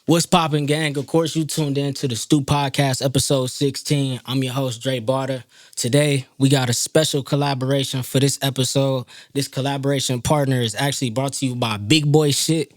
What's poppin', gang? Of course, you tuned in to the Stu Podcast, episode 16. I'm your host, Barter. Today, we got a special collaboration for this episode. This collaboration partner is actually brought to you by Big Boy Shit.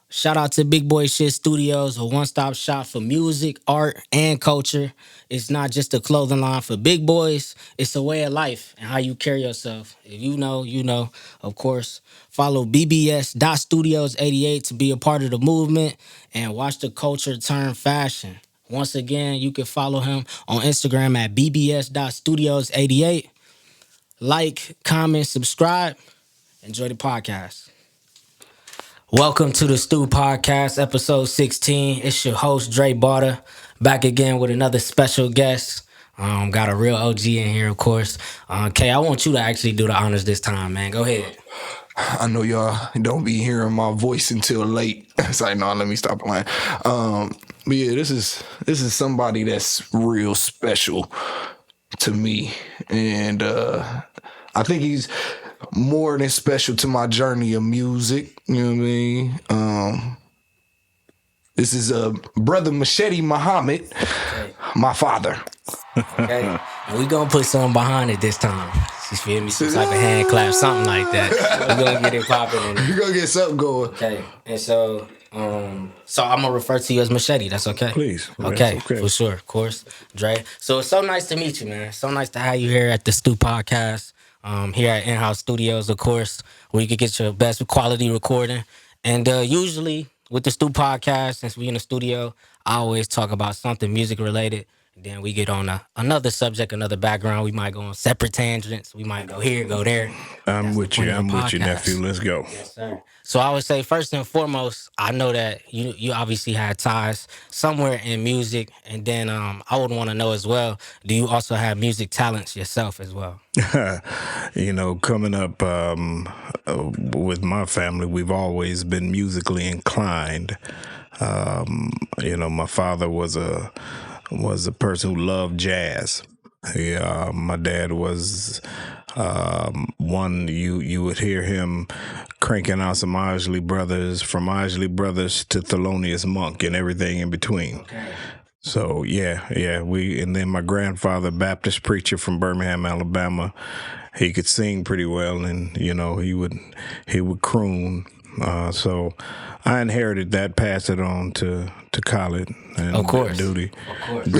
Shout out to Big Boy Shit Studios, a one-stop shop for music, art, and culture. It's not just a clothing line for big boys. It's a way of life and how you carry yourself. If you know, you know. Of course, follow bbs.studios88 to be a part of the movement and watch the culture turn fashion. Once again, you can follow him on Instagram at bbs.studios88. Like, comment, subscribe. Enjoy the podcast. Welcome to the Stu Podcast, episode 16. It's your host, Dre Barter, back again with another special guest. Got a real OG in here, of course. Kay, I want you to actually do the honors this time, man. Go ahead. I know y'all don't be hearing my voice until late. It's like, no, let me stop playing. But yeah, this is somebody that's real special to me, and I think he's more than special to my journey of music. You know what I mean? This is brother Mouchettee Muhammad, my father. Okay, and we gonna put something behind it this time. You feel me? Some type of hand clap, something like that. We're gonna get it popping. We're gonna get something going. Okay, and so I'm gonna refer to you as Mouchettee. That's okay? Please. Okay, for sure, of course, Dre. So it's so nice to meet you, man. So nice to have you here at the Stu Podcast. Here at InHouse Studios, of course, where you can get your best quality recording. And usually with the Stu Podcast, since we in the studio, I always talk about something music related. Then we get on another subject, another background. We might go on separate tangents. We might go here, go there. I'm with you, nephew. Let's go. Yes, sir. So I would say, first and foremost, I know that you obviously had ties somewhere in music. And then I would want to know as well, do you also have music talents yourself as well? Coming up with my family, we've always been musically inclined. My father was a person who loved jazz. My dad was one you would hear him cranking out some Isley Brothers, from Isley Brothers to Thelonious Monk and everything in between. Okay. So and then my grandfather, Baptist preacher from Birmingham, Alabama, he could sing pretty well, and he would croon. So I inherited that, passed it on to Khaled and of course. Duty. Of course. Duty.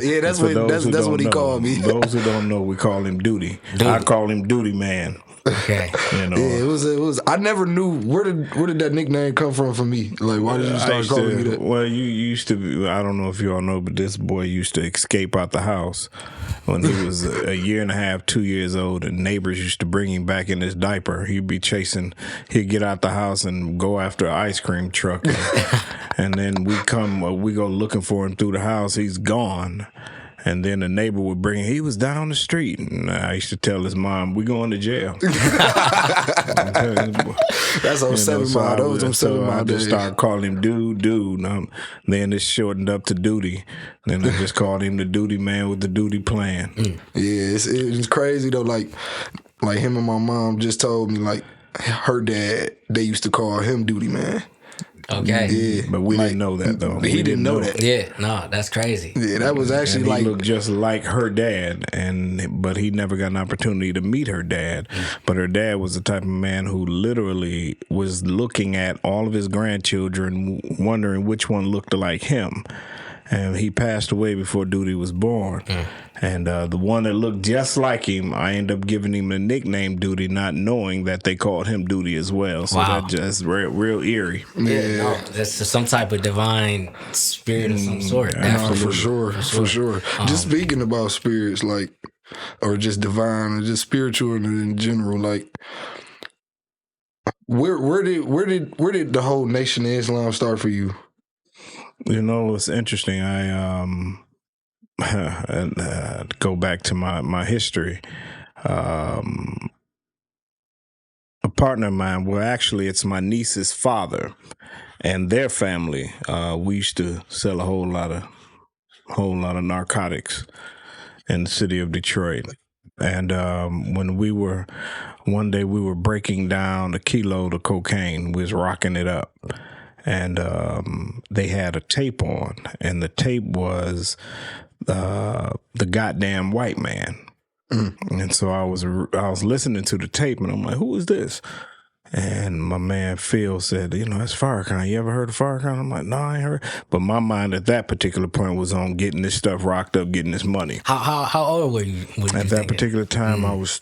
Yeah, that's what he called me. Those who don't know, we call him Duty. I call him Duty Man. Okay. Yeah, it was. I never knew where did that nickname come from for me. Like, why did you start calling me that? Well, you used to. I don't know if you all know, but this boy used to escape out the house when he was a year and a half, 2 years old, and neighbors used to bring him back in his diaper. He'd be chasing. He'd get out the house and go after an ice cream truck, and then we go looking for him through the house. He's gone. And then the neighbor would bring him. He was down the street. And I used to tell his mom, we going to jail. That's on 7 Mile. Those on 7 Mile I just started calling him dude. Then it shortened up to Duty. Then I just called him the Duty Man with the Duty Plan. Yeah, it's crazy though. Like him and my mom just told me, like, her dad, they used to call him Duty Man. Okay. Yeah. But we didn't know that, though. He didn't know that. Yeah, no, that's crazy. Yeah, that was actually he looked just like her dad, but he never got an opportunity to meet her dad. But her dad was the type of man who literally was looking at all of his grandchildren, wondering which one looked like him. And he passed away before Duty was born. And the one that looked just like him, I ended up giving him the nickname Duty, not knowing that they called him Duty as well. So wow. that just real eerie. Yeah, no, that's some type of divine spirit of some sort. No, for sure. Just speaking about spirits, like, or just divine, or just spiritual in general, like, where did the whole Nation of Islam start for you? It's interesting. I go back to my history. A partner of mine, well, actually, it's my niece's father and their family. We used to sell a whole lot of narcotics in the city of Detroit. And one day we were breaking down a kilo of cocaine. We was rocking it up. and they had a tape on, and the tape was the goddamn white man. And so I was listening to the tape, and I'm like, who is this? And my man Phil said, that's Farrakhan. You ever heard of Farrakhan? I'm like, no, I ain't heard. But my mind at that particular point was on getting this stuff rocked up, getting this money. How old were you? At that particular time, I was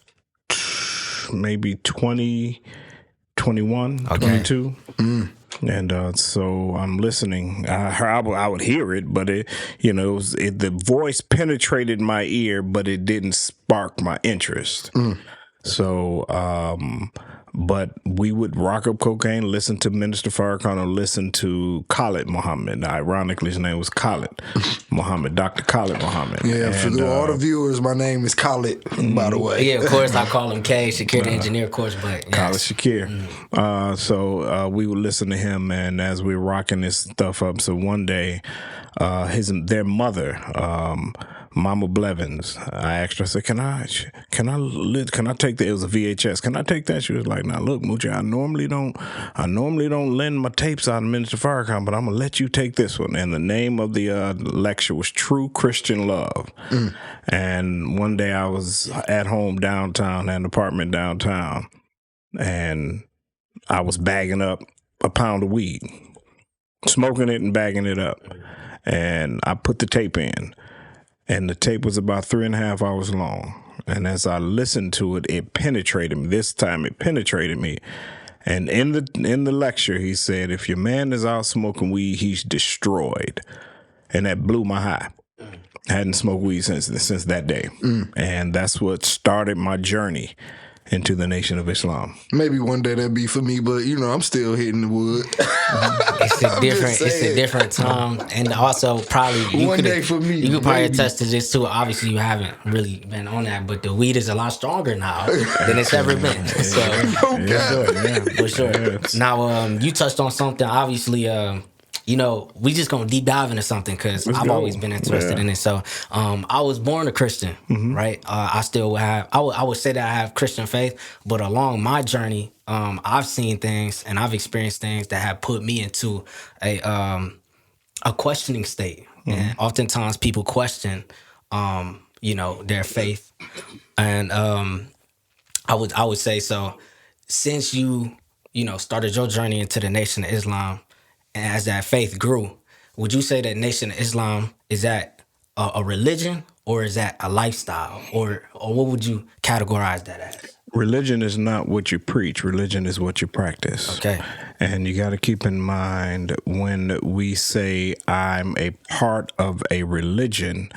maybe 20, 21, 22. And so I'm listening. I would hear it, but the voice penetrated my ear, but it didn't spark my interest. So, but we would rock up cocaine, listen to Minister Farrakhan, or listen to Khalid Muhammad. Ironically, his name was Khalid Muhammad, Dr. Khalid Muhammad. Yeah, for all the viewers, my name is Khalid, by the way. Yeah, of course, I call him K, security engineer, of course, but yes. Khalid Shakir. So we would listen to him, and as we were rocking this stuff up, so one day, their mother, Mama Blevins, I asked her, I said, can I take that? It was a VHS. Can I take that? She was like, now look, Mouchettee, I normally don't lend my tapes out to Minister Farrakhan, but I'm gonna let you take this one. And the name of the lecture was True Christian Love. And one day I was at home downtown, had an apartment downtown, and I was bagging up a pound of weed, smoking it and bagging it up. And I put the tape in. And the tape was about 3.5 hours long. And as I listened to it, it penetrated me. This time it penetrated me. And in the lecture, he said, if your man is out smoking weed, he's destroyed. And that blew my high. I hadn't smoked weed since that day. And that's what started my journey into the Nation of Islam. Maybe one day that'd be for me, but I'm still hitting the wood. It's a different time, and also probably one day for me. You could probably attest to this too. Obviously, you haven't really been on that, but the weed is a lot stronger now than it's ever been. So, for sure. Yes. Now, you touched on something. Obviously, we just gonna deep dive into something because I've always been interested in it. So, I was born a Christian, right? I still have. I would say that I have Christian faith, but along my journey, I've seen things and I've experienced things that have put me into a questioning state. And oftentimes, people question, their faith, and I would say so. Since you started your journey into the Nation of Islam. And as that faith grew, would you say that Nation of Islam, is that a religion or is that a lifestyle? Or what would you categorize that as? Religion is not what you preach. Religion is what you practice. Okay. And you got to keep in mind when we say I'm a part of a religion,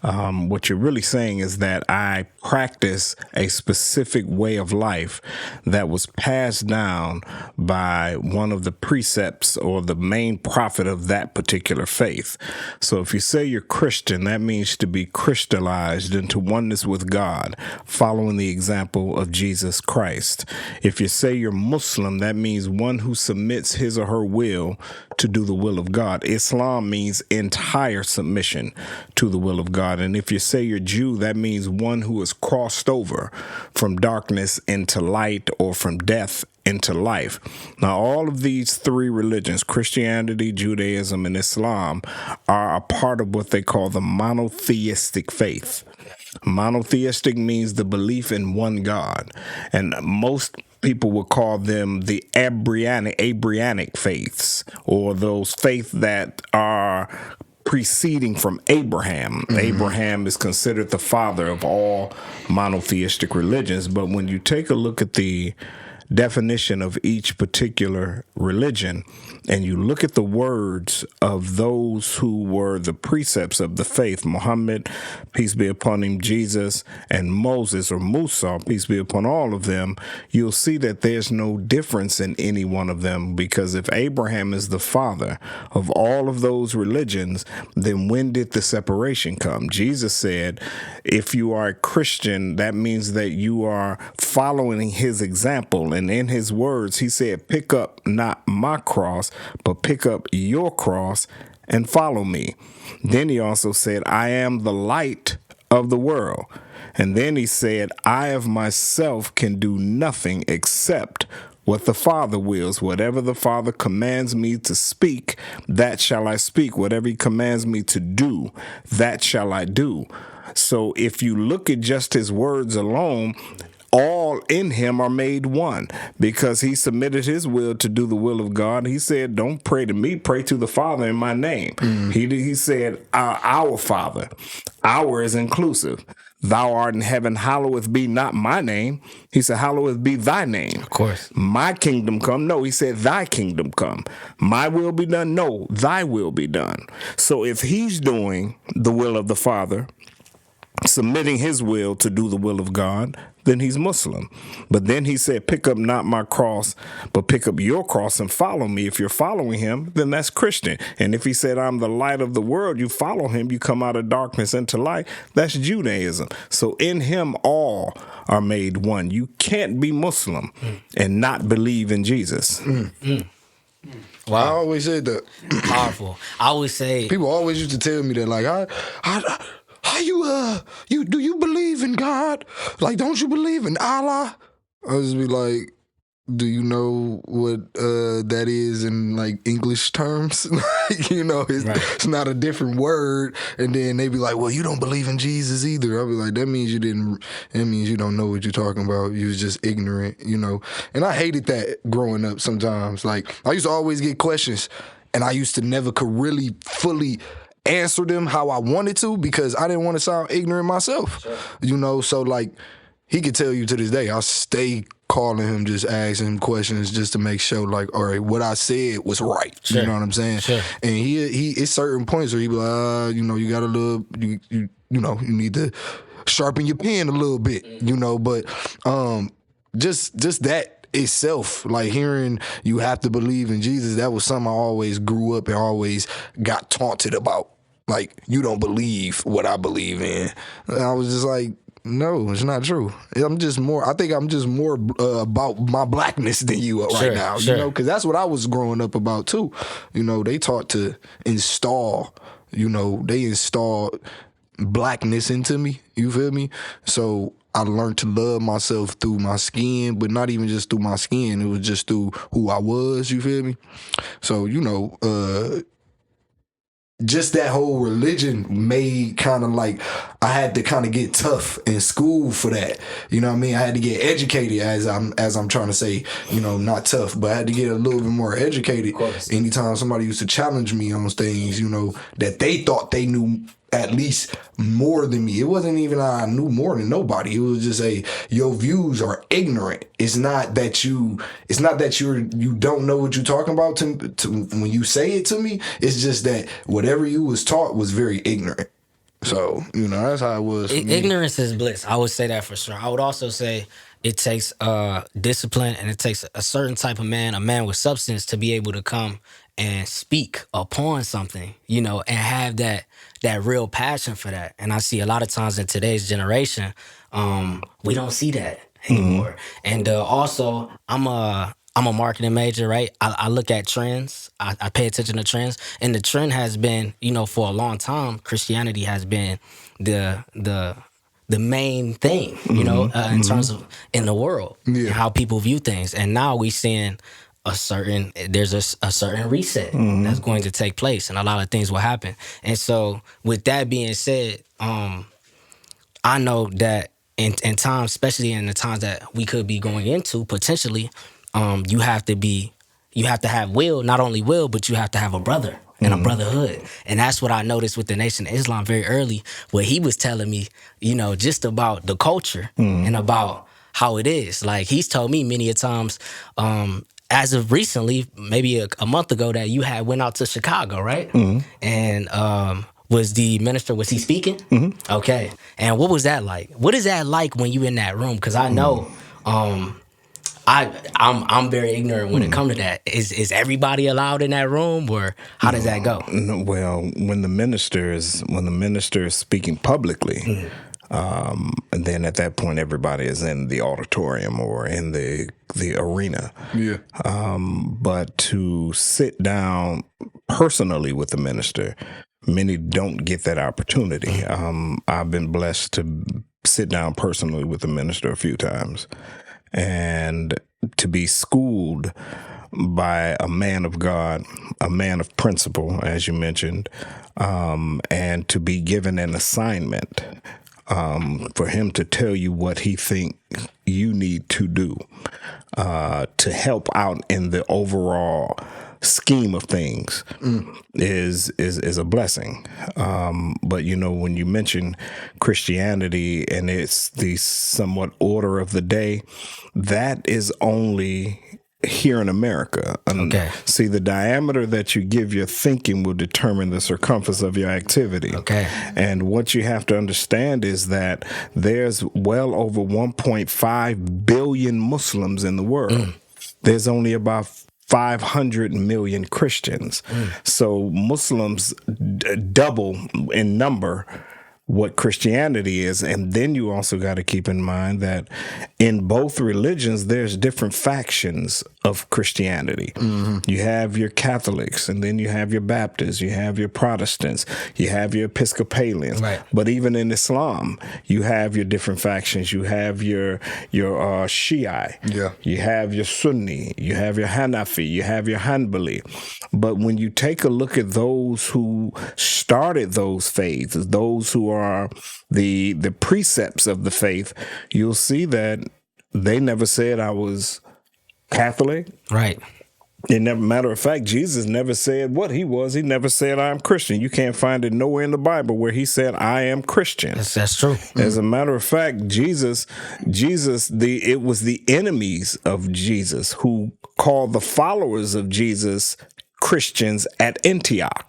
what you're really saying is that I practice a specific way of life that was passed down by one of the precepts or the main prophet of that particular faith. So if you say you're Christian, that means to be crystallized into oneness with God, following the example of Jesus Christ. If you say you're Muslim, that means one who submits his or her will to do the will of God. Islam means entire submission to the will of God. And if you say you're Jew, that means one who has crossed over from darkness into light or from death into life. Now, all of these three religions, Christianity, Judaism, and Islam, are a part of what they call the monotheistic faith. Monotheistic means the belief in one God. And most people would call them the Abrahamic faiths, or those faiths that are preceding from Abraham. Abraham is considered the father of all monotheistic religions. But when you take a look at the definition of each particular religion, and you look at the words of those who were the precepts of the faith, Muhammad, peace be upon him, Jesus, and Moses, or Musa, peace be upon all of them, you'll see that there's no difference in any one of them, because if Abraham is the father of all of those religions, then when did the separation come? Jesus said, if you are a Christian, that means that you are following his example. And in his words, he said, pick up not my cross, but pick up your cross and follow me. Then he also said, I am the light of the world. And then he said, I of myself can do nothing except what the Father wills. Whatever the Father commands me to speak, that shall I speak. Whatever he commands me to do, that shall I do. So if you look at just his words alone, all in him are made one, because he submitted his will to do the will of God. He said, don't pray to me, pray to the Father in my name. He said, our Father. Our is inclusive. Thou art in heaven, hallowed be not my name. He said, hallowed be thy name. Of course. My kingdom come. No, he said, thy kingdom come. My will be done. No, thy will be done. So if he's doing the will of the Father, submitting his will to do the will of God, then he's Muslim. But then he said, pick up not my cross, but pick up your cross and follow me. If you're following him, then that's Christian. And if he said, I'm the light of the world, you follow him, you come out of darkness into light, that's Judaism. So in him all are made one. You can't be Muslim and not believe in Jesus. Wow. I always said that. Powerful. I always say, people always used to tell me that, like, how you do you believe in God? Like, don't you believe in Allah? I just be like, do you know what that is in like English terms? Like, you know, it's not a different word. And then they be like, well, you don't believe in Jesus either. I'll be like, that means you don't know what you're talking about. You was just ignorant, you know. And I hated that growing up sometimes. Like, I used to always get questions, and I used to never could really fully answer them how I wanted to, because I didn't want to sound ignorant myself. Sure. You know, so like, he could tell you to this day, I stay calling him, just asking him questions just to make sure, like, all right, what I said was right. Sure. You know what I'm saying? Sure. And he it's certain points where he be like, you know, you got a little, you know, you need to sharpen your pen a little bit, you know, but just that itself, like hearing you have to believe in Jesus, that was something I always grew up and always got taunted about. Like, you don't believe what I believe in. And I was just like, no, it's not true. I think I'm just more about my blackness than you right now, you know, because that's what I was growing up about too. You know, they taught to install, you know, they installed blackness into me, you feel me? So I learned to love myself through my skin, but not even just through my skin. It was just through who I was, you feel me? So, you know, just that whole religion made kind of like, I had to kind of get tough in school for that. You know what I mean? I had to get educated, as I'm trying to say, you know, not tough, but I had to get a little bit more educated. Anytime somebody used to challenge me on things, you know, that they thought they knew at least more than me. It wasn't even I knew more than nobody. It was just your views are ignorant. It's not that you don't know what you're talking about to when you say it to me. It's just that whatever you was taught was very ignorant. So, you know, that's how it was. Ignorance is bliss. I would say that for sure. I would also say it takes discipline, and it takes a certain type of man, a man with substance, to be able to come and speak upon something, you know, and have that real passion for that. And I see a lot of times in today's generation, we don't see that anymore. And also, I'm a marketing major, right? I look at trends. I pay attention to trends, and the trend has been, you know, for a long time, Christianity has been the main thing, you know, in terms of in the world, and how people view things. And now we seeing there's a certain reset that's going to take place, and a lot of things will happen. And so with that being said, I know that in times, especially in the times that we could be going into potentially, you have to have will, not only will, but you have to have a brother and a brotherhood. And that's what I noticed with the Nation of Islam very early, where he was telling me, you know, just about the culture and about how it is. Like, he's told me many a times, as of recently, maybe a month ago, that you had went out to Chicago, right? And was the minister, was he speaking? Okay. And what was that like? What is that like when you in that room? Because I know I'm very ignorant when it comes to that. Is everybody allowed in that room, or how does that go? No, well, when the minister is speaking publicly, and then at that point everybody is in the auditorium or in the arena. Yeah. But to sit down personally with the minister, many don't get that opportunity. I've been blessed to sit down personally with the minister a few times. And to be schooled by a man of God, a man of principle, as you mentioned, and to be given an assignment for him to tell you what he think you need to do to help out in the overall scheme of things is a blessing. But when you mention Christianity and it's the somewhat order of the day, that is only here in America. Okay. See, the diameter that you give your thinking will determine the circumference of your activity. Okay. And what you have to understand is that there's well over 1.5 billion Muslims in the world. There's only about 500 million Christians. So Muslims double in number what Christianity is. And then you also got to keep in mind that in both religions, there's different factions of Christianity. You have your Catholics, and then you have your Baptists, you have your Protestants, you have your Episcopalians. Right. But even in Islam, you have your different factions. You have your Shiite, you have your Sunni, you have your Hanafi, you have your Hanbali. But when you take a look at those who started those faiths, those who are the precepts of the faith, you'll see that they never said I was Catholic. Right. Matter of fact, Jesus never said what he was. He never said I am Christian. You can't find it nowhere in the Bible where he said I am Christian. That's true. As a matter of fact, it was the enemies of Jesus who called the followers of Jesus Christians at Antioch.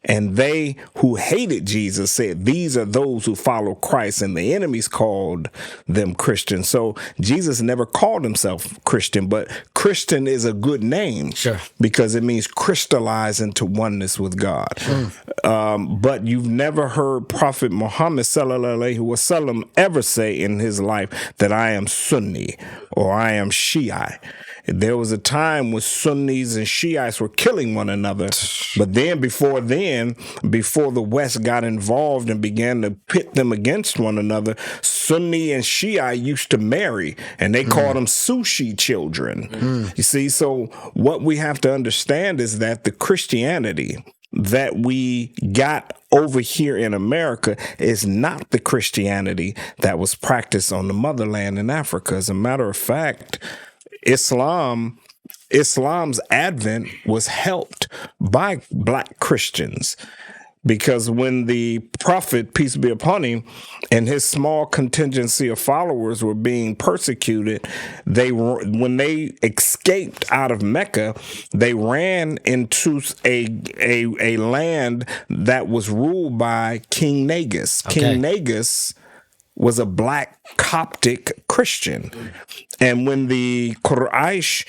And they who hated Jesus said, these are those who follow Christ, and the enemies called them Christians. So Jesus never called himself Christian, but Christian is a good name. Sure. Because it means crystallize into oneness with God. But you've never heard Prophet Muhammad sallallahu alaihi wasallam ever say in his life that I am Sunni or I am Shiite. There was a time when Sunnis and Shiites were killing one another. But then, before the West got involved and began to pit them against one another, Sunni and Shiite used to marry, and they called them sushi children. You see, so what we have to understand is that the Christianity that we got over here in America is not the Christianity that was practiced on the motherland in Africa. As a matter of fact, Islam's advent was helped by black Christians, because when the prophet, peace be upon him, and his small contingency of followers were being persecuted, when they escaped out of Mecca, they ran into a land that was ruled by King Negus. Okay. King Negus was a black Coptic Christian. And when the Quraysh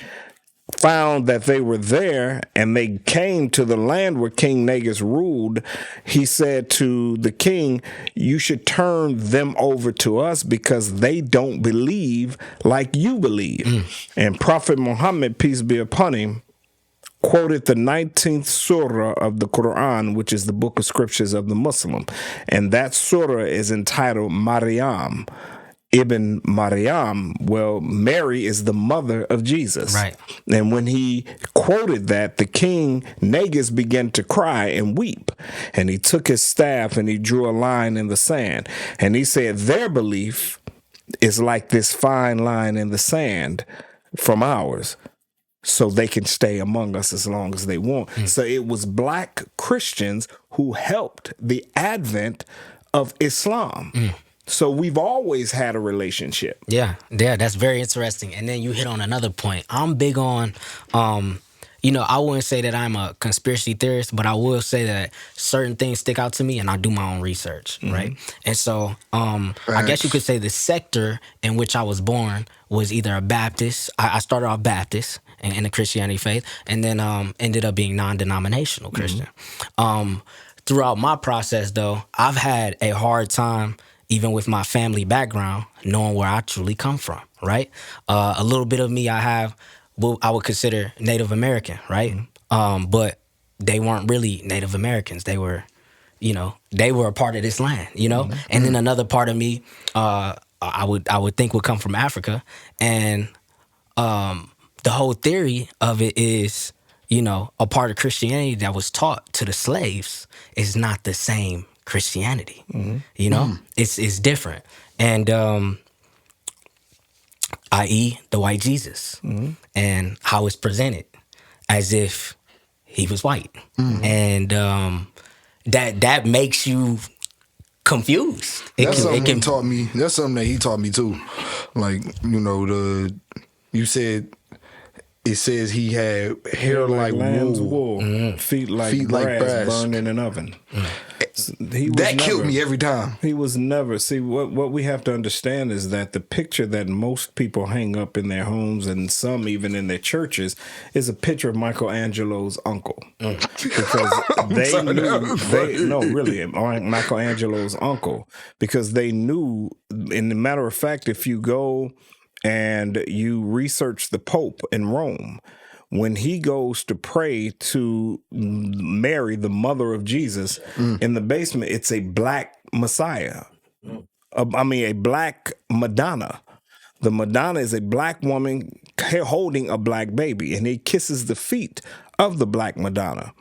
found that they were there and they came to the land where King Negus ruled, he said to the king, you should turn them over to us because they don't believe like you believe. And Prophet Muhammad, peace be upon him, quoted the 19th surah of the Quran, which is the book of scriptures of the Muslim. And that surah is entitled Maryam. Ibn Maryam, well, Mary is the mother of Jesus. Right. And when he quoted that, the king Negus began to cry and weep. And he took his staff and he drew a line in the sand. And he said, their belief is like this fine line in the sand from ours, so they can stay among us as long as they want. So it was black Christians who helped the advent of Islam. So we've always had a relationship. Yeah, that's very interesting. And then you hit on another point. I'm big on, I wouldn't say that I'm a conspiracy theorist, but I will say that certain things stick out to me and I do my own research, right? And so I guess you could say the sector in which I was born was either a Baptist. I started off Baptist in the Christianity faith, and then ended up being non-denominational Christian. Throughout my process, though, I've had a hard time, even with my family background, knowing where I truly come from, right? A little bit of me I would consider Native American, right? But they weren't really Native Americans. They were, they were a part of this land, And then another part of me, I would think would come from Africa, and the whole theory of it is, a part of Christianity that was taught to the slaves is not the same Christianity. It's different. And i.e. the white Jesus, and how it's presented as if he was white. And that makes you confused. That's something he taught me. That's something that he taught me too. Like, you said it says he had hair like lamb's wool, feet like brass burned in an oven. That killed me every time. He was never. See, what we have to understand is that the picture that most people hang up in their homes and some even in their churches is a picture of Michelangelo's uncle. Because Michelangelo's uncle. Because they knew, in the matter of fact, if you go and you research the Pope in Rome, when he goes to pray to Mary, the mother of Jesus, in the basement, it's a black Messiah. A black Madonna. The Madonna is a black woman holding a black baby, and he kisses the feet of the black Madonna.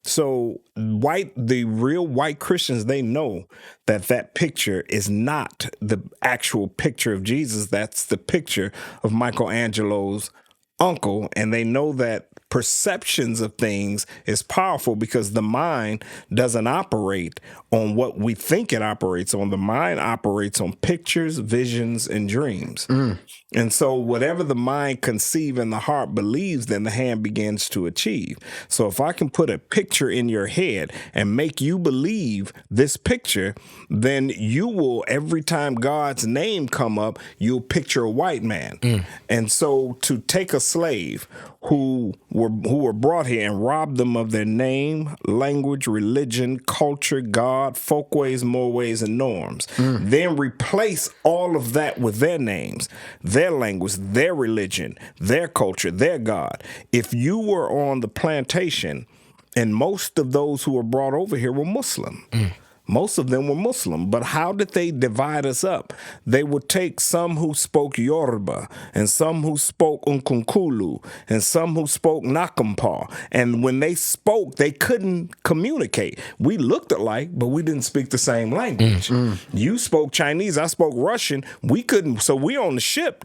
So the real white Christians, they know that picture is not the actual picture of Jesus. That's the picture of Michelangelo's uncle. And they know that perceptions of things is powerful because the mind doesn't operate on what we think it operates on. The mind operates on pictures, visions, and dreams. And so whatever the mind conceives and the heart believes, then the hand begins to achieve. So if I can put a picture in your head and make you believe this picture, then you will, every time God's name come up, you'll picture a white man. And so to take a slave who were brought here and robbed them of their name, language, religion, culture, God, folkways, moreways, and norms, then replace all of that with their names, their language, their religion, their culture, their God. If you were on the plantation, and most of those who were brought over here were Muslim. Most of them were Muslim, but how did they divide us up? They would take some who spoke Yoruba, and some who spoke Nkunkulu, and some who spoke Nakampa. And when they spoke, they couldn't communicate. We looked alike, but we didn't speak the same language. You spoke Chinese, I spoke Russian. We couldn't, so we on the ship.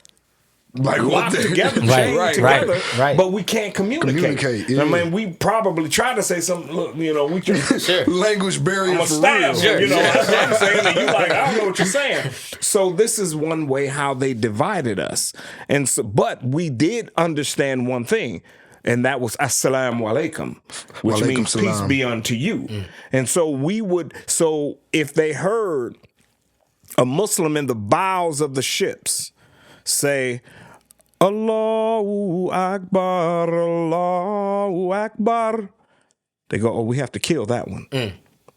Like locked together, chained together, but we can't communicate. Yeah. I mean, we probably try to say something. Look, we just language barrier. I'm a stab. That's what I'm saying. And you like, I don't know what you're saying. So this is one way how they divided us, and so, but we did understand one thing. And that was Assalamu alaikum, which means peace be unto you. And so so if they heard a Muslim in the bows of the ships say, Allahu Akbar, Allahu Akbar, they go, oh, we have to kill that one.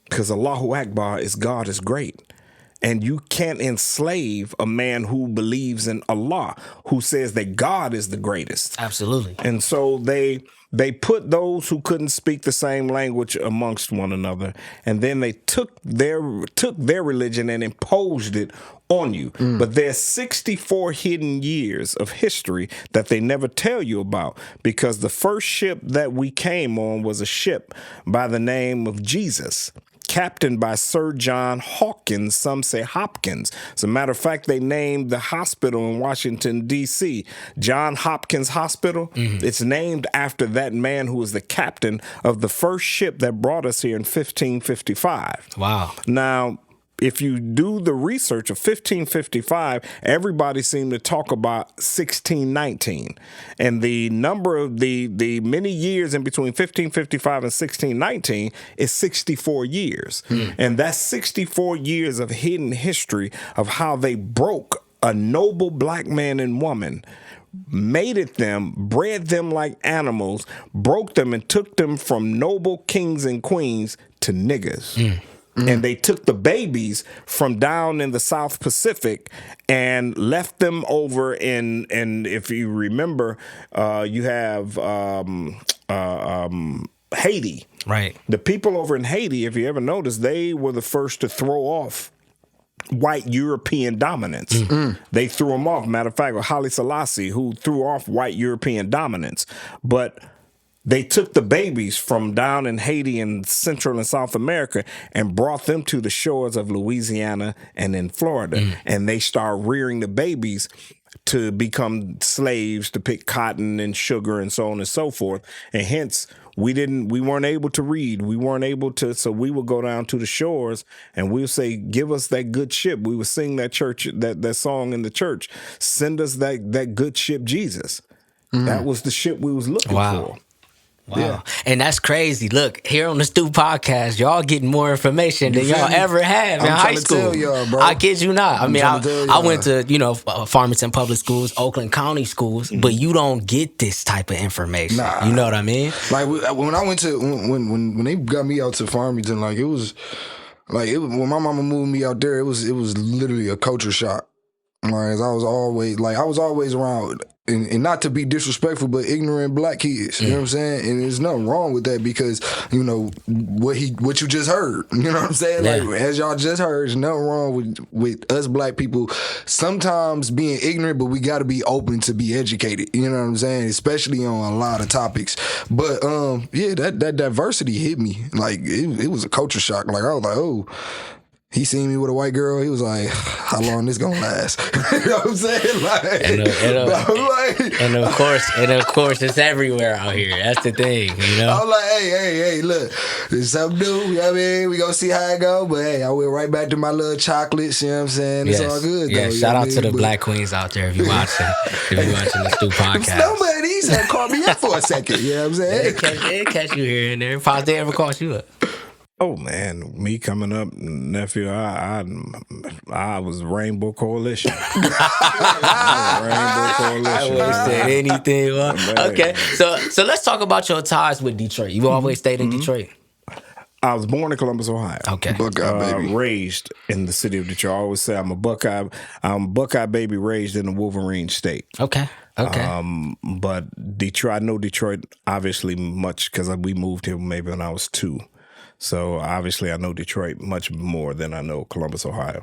Because Allahu Akbar is God is great. And you can't enslave a man who believes in Allah, who says that God is the greatest. Absolutely. And so they put those who couldn't speak the same language amongst one another, and then they took their religion and imposed it on you. But there's 64 hidden years of history that they never tell you about, because the first ship that we came on was a ship by the name of Jesus, captained by Sir John Hawkins, some say Hopkins. As a matter of fact, they named the hospital in Washington, D.C., John Hopkins Hospital. It's named after that man who was the captain of the first ship that brought us here in 1555. Wow. Now, if you do the research of 1555, everybody seemed to talk about 1619. And the number of the many years in between 1555 and 1619 is 64 years. And that's 64 years of hidden history of how they broke a noble black man and woman, mated them, bred them like animals, broke them and took them from noble kings and queens to niggas. And they took the babies from down in the South Pacific and left them over in if you remember, you have Haiti. Right. The people over in Haiti, if you ever noticed, they were the first to throw off white European dominance. They threw them off. Matter of fact, Haile Selassie, who threw off white European dominance. But they took the babies from down in Haiti and Central and South America and brought them to the shores of Louisiana and in Florida. And they started rearing the babies to become slaves, to pick cotton and sugar and so on and so forth. And hence, we weren't able to read. We weren't able to, so we would go down to the shores and we'll say, give us that good ship. We would sing that that song in the church. Send us that good ship, Jesus. That was the ship we was looking for. Wow. Yeah. And that's crazy. Look, here on the Stu podcast, y'all getting more information than y'all ever had in high school. Y'all, bro. I kid you not. I mean, I went to, Farmington Public Schools, Oakland County Schools, but you don't get this type of information. Nah. You know what I mean? Like when I went to, when they got me out to Farmington, like it was, when my mama moved me out there, it was literally a culture shock. Like I was always around, and not to be disrespectful, but ignorant black kids. You know what I'm saying? And there's nothing wrong with that because what you just heard. You know what I'm saying? Yeah. Like as y'all just heard, there's nothing wrong with us black people sometimes being ignorant, but we got to be open to be educated. You know what I'm saying? Especially on a lot of topics. But that diversity hit me. Like it was a culture shock. Like I was like, oh. He seen me with a white girl. He was like, "How long this gonna last?" You know what I'm saying? Like, and of course, it's everywhere out here. That's the thing, I'm like, hey, look, there's something new. You know what I mean? We gonna see how it go. But hey, I went right back to my little chocolates. You know what I'm saying? It's all good. Yeah, though, shout out to the black queens out there if you watching the Stu podcast. Nobody's had caught me up for a second. You know what I'm saying? They catch you here and there. If they ever caught you up. Oh man, me coming up, nephew, I was Rainbow Coalition. Rainbow Coalition. I would have said anything. Okay, so let's talk about your ties with Detroit. You always stayed in Detroit. I was born in Columbus, Ohio. Okay, Buckeye baby. Raised in the city of Detroit. I always say I'm a Buckeye. I'm a Buckeye baby raised in the Wolverine state. Okay. But Detroit, I know Detroit obviously much because we moved here maybe when I was 2. So obviously I know Detroit much more than I know Columbus, Ohio.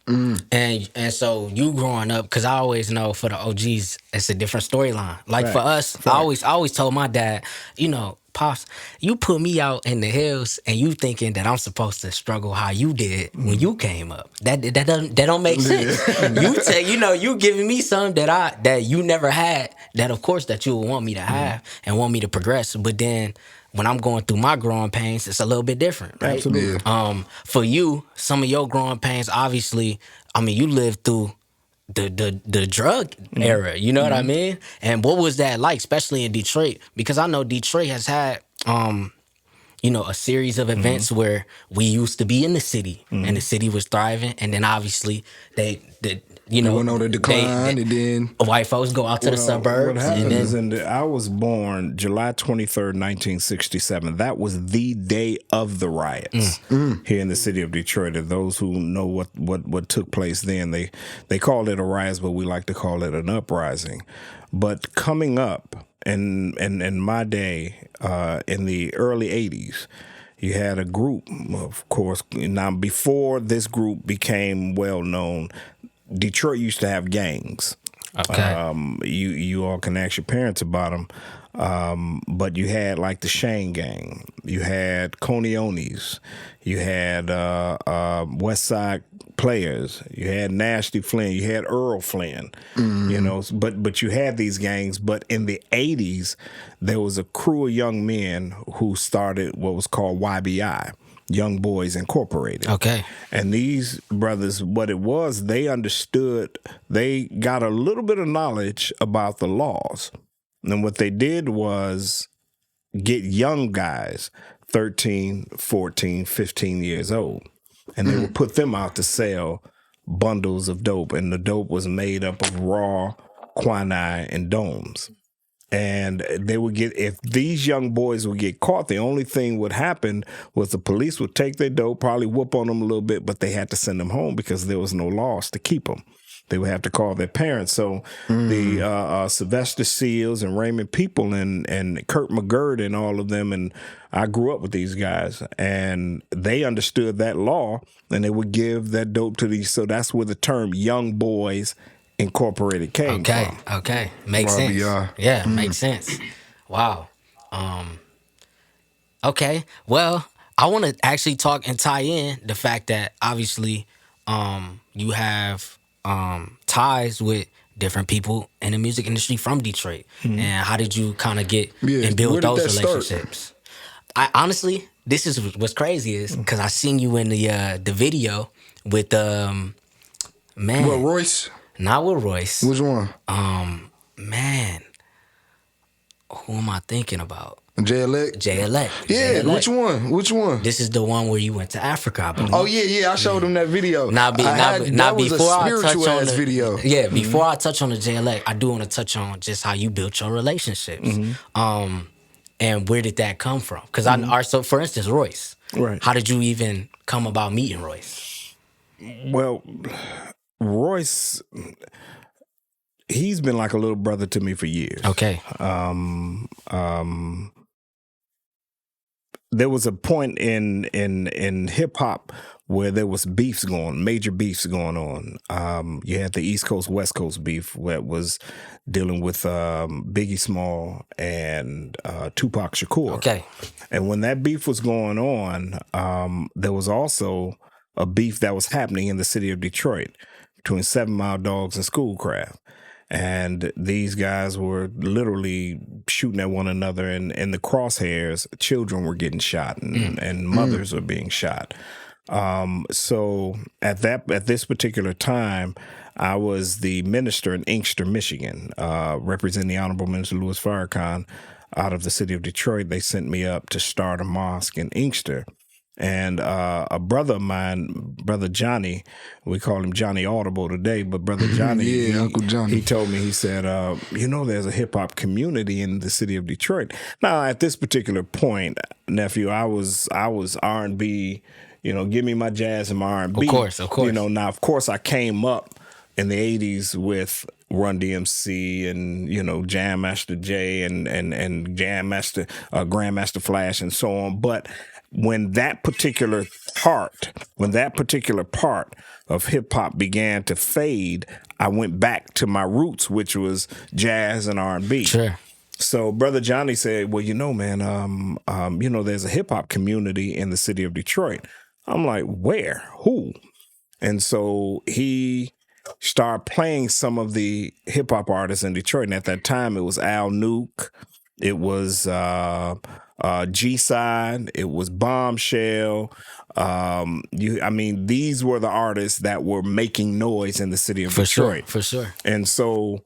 And so you growing up, because I always know for the OGs, it's a different storyline. Like for us, I always told my dad, Pops, you put me out in the hills and you thinking that I'm supposed to struggle how you did when you came up. That don't make sense. You giving me something that you never had, that of course that you would want me to have and want me to progress. But then when I'm going through my growing pains, it's a little bit different, right? Absolutely. For you, some of your growing pains, obviously, I mean, you lived through the drug era, you know what I mean? And what was that like, especially in Detroit? Because I know Detroit has had, a series of events where we used to be in the city and the city was thriving, and then obviously they went on the decline, and then white folks go out to the suburbs. What happened is, I was born July 23rd, 1967. That was the day of the riots here in the city of Detroit. And those who know what took place then, they called it a riot, but we like to call it an uprising. But coming up in my day, in the early 80s, you had a group, of course. Now, before this group became well known, Detroit used to have gangs. Okay. You all can ask your parents about them. But you had like the Shane Gang. You had Coneones. You had West Side Players. You had Nasty Flynn. You had Earl Flynn. But you had these gangs. But in the 80s, there was a crew of young men who started what was called YBI. Young Boys Incorporated. Okay. And these brothers, what it was, they understood, they got a little bit of knowledge about the laws. And what they did was get young guys, 13, 14, 15 years old, and they would put them out to sell bundles of dope. And the dope was made up of raw quinine and domes. And they would get, if these young boys would get caught, the only thing would happen was the police would take their dope, probably whoop on them a little bit, but they had to send them home because there was no laws to keep them. they would have to call their parents. So the Sylvester Seals and Raymond People and Kurt McGurk and all of them, and I grew up with these guys, and they understood that law, and they would give that dope to these. So that's where the term Young Boys Incorporated came from. Okay, makes sense. Yeah, makes sense. Wow. Okay, well, I want to actually talk and tie in the fact that obviously you have ties with different people in the music industry from Detroit. And how did you kind of get and build those relationships? I honestly, this is what's crazy is because I seen you in the video with man. What, Royce? Not with Royce. Which one? Man, who am I thinking about? J-Elect? J-Elect. Yeah, J-Elect. Which one? This is the one where you went to Africa, I believe. Oh yeah, I showed him that video. That was a spiritual ass video. Yeah, before I touch on the J-Elect, I do want to touch on just how you built your relationships. And where did that come from? Because so for instance, Royce. Right. How did you even come about meeting Royce? Well, Royce, he's been like a little brother to me for years. Okay. There was a point in hip hop where there was major beefs going on. You had the East Coast West Coast beef that was dealing with Biggie Small and Tupac Shakur. Okay. And when that beef was going on, there was also a beef that was happening in the city of Detroit between 7 Mile Dogs and Schoolcraft. And these guys were literally shooting at one another, and in the crosshairs, children were getting shot and mothers were being shot. So at this particular time, I was the minister in Inkster, Michigan, representing the Honorable Minister Louis Farrakhan out of the city of Detroit. They sent me up to start a mosque in Inkster. And a brother of mine, Brother Johnny, we call him Johnny Audible today, but Brother Johnny, Uncle Johnny, he told me, he said, there's a hip hop community in the city of Detroit. Now, at this particular point, nephew, I was R&B, give me my jazz and my R&B. Of course. Now, of course, I came up in the 80s with Run DMC and, Jam Master Jay and Jam Master, Grandmaster Flash and so on. But when that particular part of hip hop began to fade, I went back to my roots, which was jazz and R&B. Sure. So Brother Johnny said, well, man, there's a hip hop community in the city of Detroit. I'm like, where? Who? And so he started playing some of the hip hop artists in Detroit. And at that time, it was Al Nuke. It was G-Side. It was Bombshell. These were the artists that were making noise in the city of Detroit. For sure. And so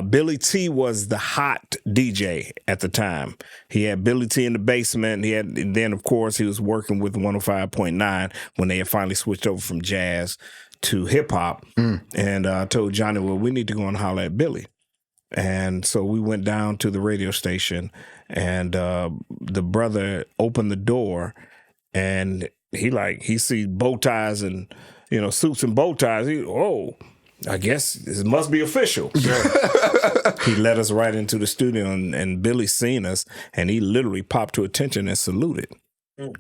Billy T was the hot DJ at the time. He had Billy T in the basement. And then, of course, he was working with 105.9 when they had finally switched over from jazz to hip hop. And I told Johnny, well, we need to go and holler at Billy. And so we went down to the radio station, and the brother opened the door, and he sees bow ties and suits and bow ties. I guess this must be official. So he led us right into the studio, and Billy seen us, and he literally popped to attention and saluted.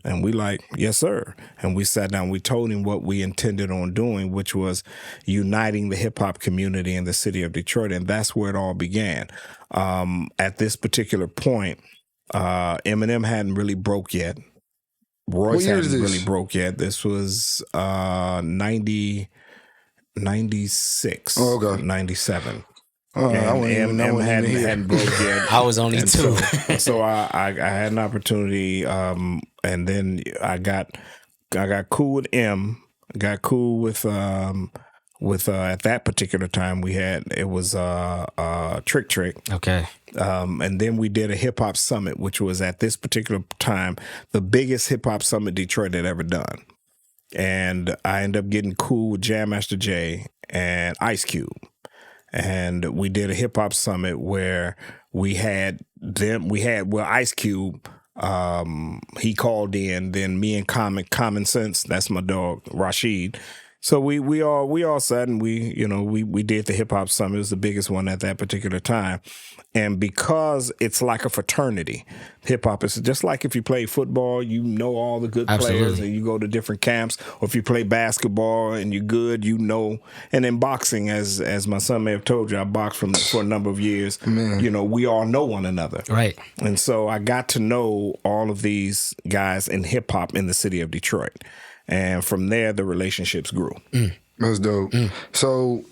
And we like, yes, sir. And we sat down. We told him what we intended on doing, which was uniting the hip hop community in the city of Detroit. And that's where it all began. At this particular point, Eminem hadn't really broke yet. Royce hadn't really broke yet. This was 96, 97. Eminem hadn't broke yet. I was only 2. So I had an opportunity, and then I got cool with M. Got cool with at that particular time it was Trick Trick. Okay. And then we did a hip hop summit, which was at this particular time the biggest hip hop summit Detroit had ever done. And I ended up getting cool with Jam Master Jay and Ice Cube. And we did a hip hop summit where we had Ice Cube, he called in, then me and Common Sense, that's my dog, Rashid, So we all sat and we did the hip hop summit. It was the biggest one at that particular time, and because it's like a fraternity, hip hop is just like if you play football, you know all the good players, and you go to different camps, or if you play basketball and you're good, you know. And in boxing, as my son may have told you, I boxed for a number of years. Man. You know, we all know one another, right? And so I got to know all of these guys in hip hop in the city of Detroit. And from there, the relationships grew. That's dope. So,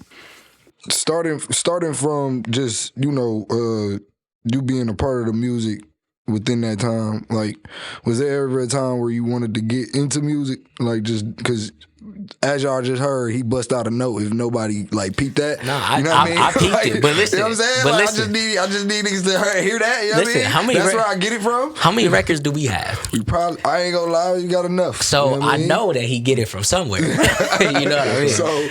starting from just you being a part of the music within that time, like, was there ever a time where you wanted to get into music, like, just because? As y'all just heard, he bust out a note. If nobody like peeped that, you know what I mean? I peeped it, but listen, you know what I'm saying? But like, listen, I just need niggas to hear that. You know what I mean? That's where I get it from. How many records do we have? I ain't gonna lie, you got enough. So you know I know that he get it from somewhere. You know what I mean? So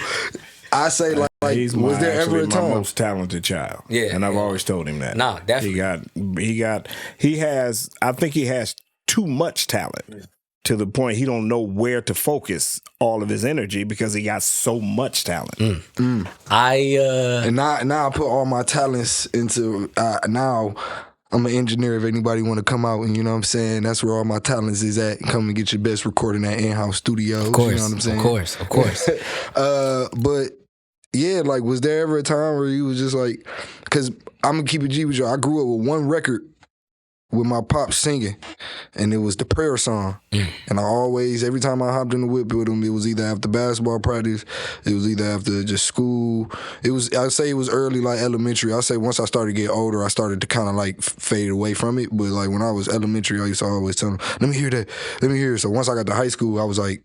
I say like was there ever a time? My most talented child. Yeah, and I've always told him that. No, definitely. I think he has too much talent. To the point he don't know where to focus all of his energy because he got so much talent. And now I put all my talents into now I'm an engineer if anybody want to come out, and you know what I'm saying, that's where all my talents is at. Come and get your best recording at InHouse Studios. Of course, you know what I'm saying? Of course. But yeah, like, was there ever a time where you was just like, because I'm gonna keep it G with you, I grew up with one record with my pops singing, and it was the prayer song. And I always, every time I hopped in the whip with him, it was either after basketball practice, it was either after just school. I'd say it was early, like elementary. I'd say once I started to get older, I started to kind of like fade away from it. But like when I was elementary, I used to always tell him, let me hear that, let me hear it. So once I got to high school, I was like,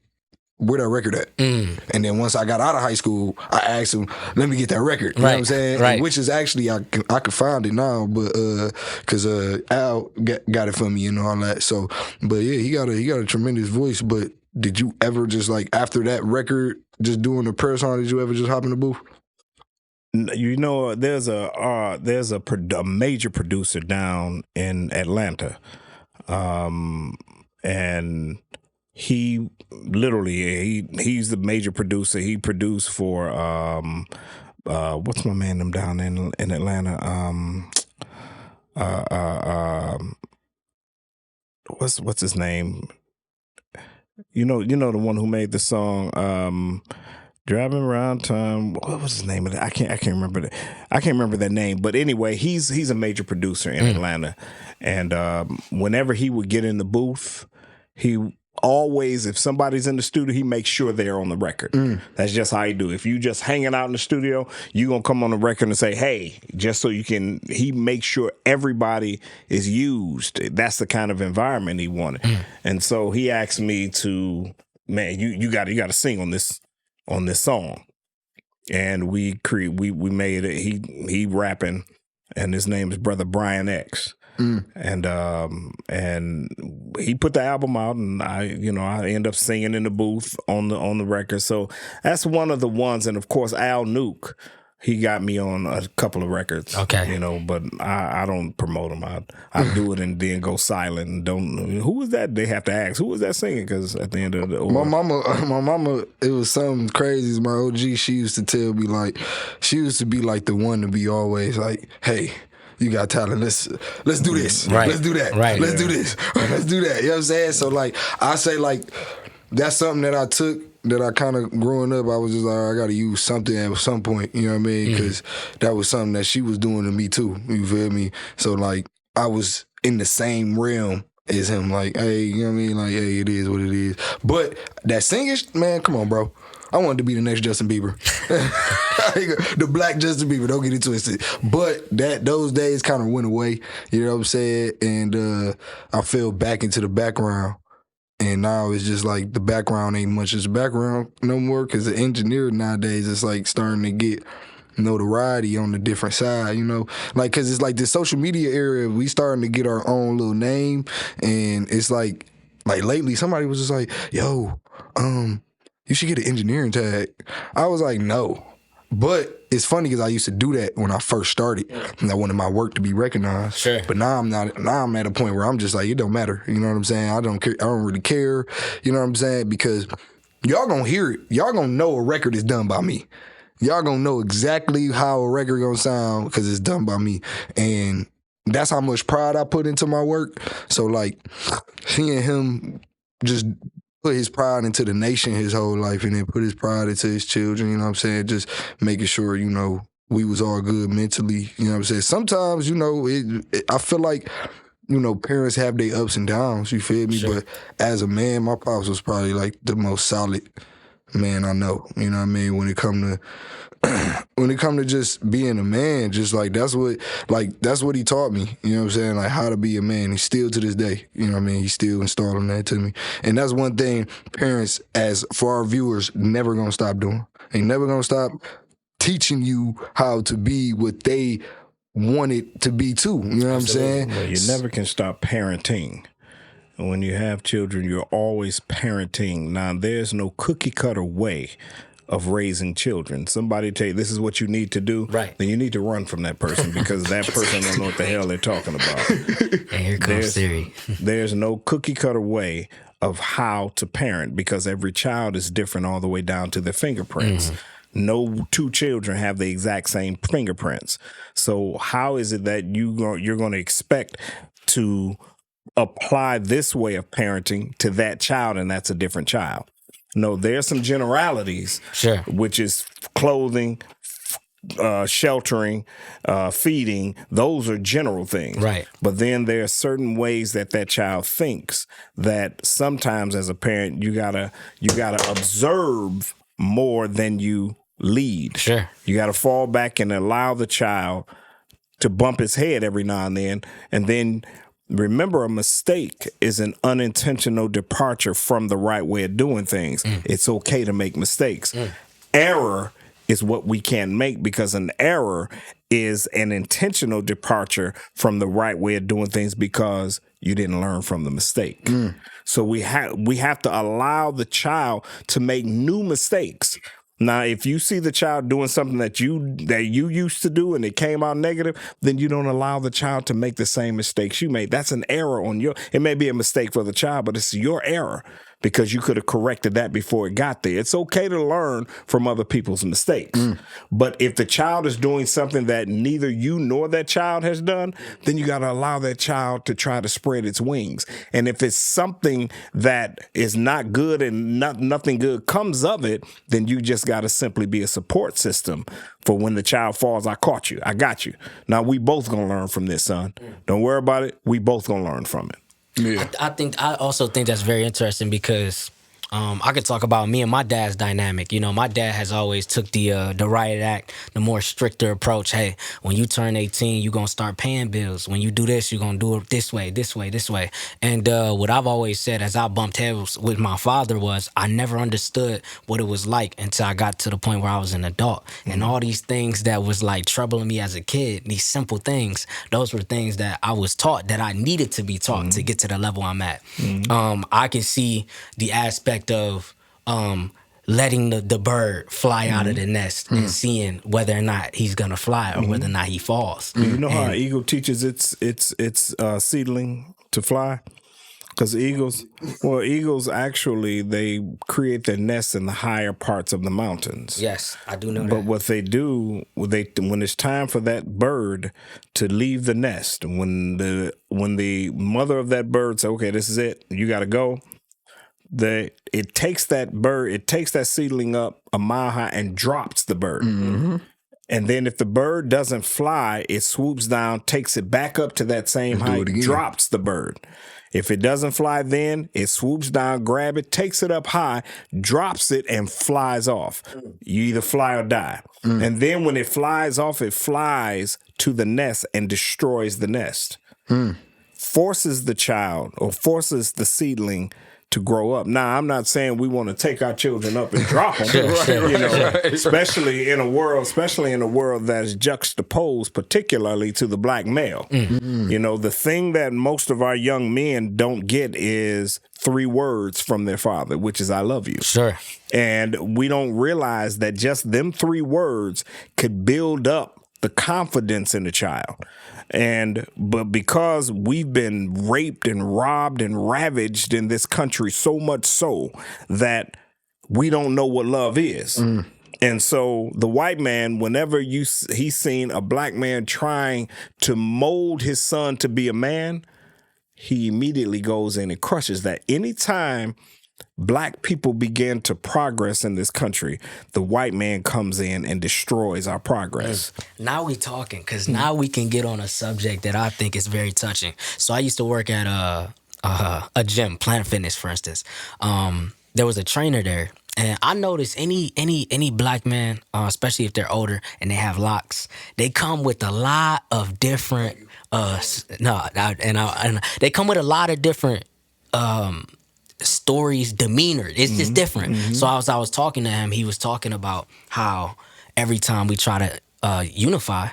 where that record at? And then once I got out of high school, I asked him, let me get that record. You know what I'm saying? Right. Which is actually, I could find it now, but because Al got it for me and all that. So, but yeah, he got a tremendous voice. But did you ever just like, after that record, just doing the prayer song, did you ever just hop in the booth? You know, there's a major producer down in Atlanta, and he literally he's the major producer. He produced for what's my man them down in Atlanta? What's his name? You know the one who made the song Driving Around Town. What was his name of it? I can't remember that. I can't remember that name. But anyway, he's a major producer in Atlanta, and whenever he would get in the booth, he always, if somebody's in the studio, he makes sure they're on the record. That's just how he do. If you just hanging out in the studio, you gonna come on the record and say, hey, just so you can, he makes sure everybody is used. That's the kind of environment he wanted. And so he asked me to, man, you gotta sing on this song. And we made it, he rapping, and his name is Brother Brian X. And he put the album out, and I end up singing in the booth on the record. So that's one of the ones. And of course, Al Nuke, he got me on a couple of records. Okay, but I don't promote him. I do it and then go silent. And don't. Who was that? They have to ask who was that singing, because at the end of the my mama, it was something crazy. My OG, she used to tell me, like, she used to be like the one to be always like, hey, you got talent. Let's do this. Right. Let's do that. Right. Let's do this. Let's do that. You know what I'm saying? So like, I say like, that's something that I took, that I kind of, growing up, I was just like, I got to use something at some point. You know what I mean? Because that was something that she was doing to me too. You feel me? So like, I was in the same realm as him. Like, hey, you know what I mean? Like, hey, it is what it is. But that singing, man, come on, bro. I wanted to be the next Justin Bieber. The black Justin Bieber, don't get it twisted. But those days kind of went away, you know what I'm saying? And I fell back into the background. And now it's just like the background ain't much as background no more, because the engineer nowadays is like starting to get notoriety on the different side, you know? Like, because it's like the social media area, we starting to get our own little name. And it's like lately somebody was just like, yo, you should get an engineering tag. I was like, no. But it's funny because I used to do that when I first started, and I wanted my work to be recognized. Sure. But now I'm not. Now I'm at a point where I'm just like, it don't matter. You know what I'm saying? I don't care. I don't really care. You know what I'm saying? Because y'all gonna hear it. Y'all gonna know a record is done by me. Y'all gonna know exactly how a record gonna sound because it's done by me. And that's how much pride I put into my work. So like seeing him just put his pride into the nation his whole life and then put his pride into his children, you know what I'm saying? Just making sure, you know, we was all good mentally, you know what I'm saying? Sometimes, you know, I feel like, you know, parents have their ups and downs, you feel me? Sure. But as a man, my pops was probably like the most solid man I know, you know what I mean? When it come to just being a man, just like that's what he taught me, you know what I'm saying? Like how to be a man. He's still to this day, you know what I mean? He's still installing that to me. And that's one thing parents, as for our viewers, never gonna stop doing. They never gonna stop teaching you how to be what they want it to be too. You know what I'm saying? Well, you never can stop parenting. When you have children, you're always parenting. Now, there's no cookie cutter way of raising children. Somebody tell you this is what you need to do, right? Then you need to run from that person because that person don't know what the hell they're talking about. And here comes Siri. There's no cookie cutter way of how to parent because every child is different all the way down to their fingerprints. No two children have the exact same fingerprints. So how is it that you're going to expect to apply this way of parenting to that child and that's a different child? No, there's some generalities, sure, which is clothing, sheltering, feeding. Those are general things. Right. But then there are certain ways that child thinks that sometimes as a parent, you gotta observe more than you lead. Sure. You got to fall back and allow the child to bump his head every now and then remember, a mistake is an unintentional departure from the right way of doing things. It's okay to make mistakes. Error is what we can't make because an error is an intentional departure from the right way of doing things because you didn't learn from the mistake. So we have to allow the child to make new mistakes. Now, if you see the child doing something that you used to do and it came out negative, then you don't allow the child to make the same mistakes you made. That's an error on your. It may be a mistake for the child, but it's your error because you could have corrected that before it got there. It's okay to learn from other people's mistakes. But if the child is doing something that neither you nor that child has done, then you got to allow that child to try to spread its wings. And if it's something that is not good and nothing good comes of it, then you just got to simply be a support system for when the child falls. I caught you. I got you. Now we both going to learn from this, son. Don't worry about it. We both going to learn from it. Yeah. I also think that's very interesting because I could talk about me and my dad's dynamic. You know, my dad has always took the riot act, the more stricter approach. Hey, when you turn 18, you're going to start paying bills. When you do this, you're going to do it this way, this way, this way. And what I've always said as I bumped heads with my father was I never understood what it was like until I got to the point where I was an adult. And all these things that was like troubling me as a kid, these simple things, those were things that I was taught that I needed to be taught to get to the level I'm at. I can see the aspect of letting the bird fly out of the nest and seeing whether or not he's gonna fly or whether or not he falls. You know how an eagle teaches its seedling to fly? Because eagles actually, they create their nests in the higher parts of the mountains. Yes, I do know that. But what they do, when it's time for that bird to leave the nest, when the mother of that bird says, okay, this is it, you got to go, it takes that seedling up a mile high and drops the bird. And then if the bird doesn't fly, it swoops down, takes it back up to that same height, drops the bird. If it doesn't fly then, it swoops down, grab it, takes it up high, drops it, and flies off. You either fly or die. And then when it flies off, it flies to the nest and destroys the nest. Forces the child or forces the seedling to grow up. Now, I'm not saying we want to take our children up and drop them, especially in a world that is juxtaposed, particularly to the black male. You know, the thing that most of our young men don't get is 3 words from their father, which is "I love you." Sure. And we don't realize that just them 3 words could build up the confidence in the child. But because we've been raped and robbed and ravaged in this country so much so that we don't know what love is. And so the white man, whenever he's seen a black man trying to mold his son to be a man, he immediately goes in and crushes that. Anytime black people begin to progress in this country, the white man comes in and destroys our progress. Now we talking, because now we can get on a subject that I think is very touching. So I used to work at a gym, Planet Fitness, for instance. There was a trainer there, and I noticed any black man, especially if they're older and they have locks, they come with a lot of different. They come with a lot of different stories, demeanor. It's just different. So I was talking to him. He was talking about how every time we try to unify,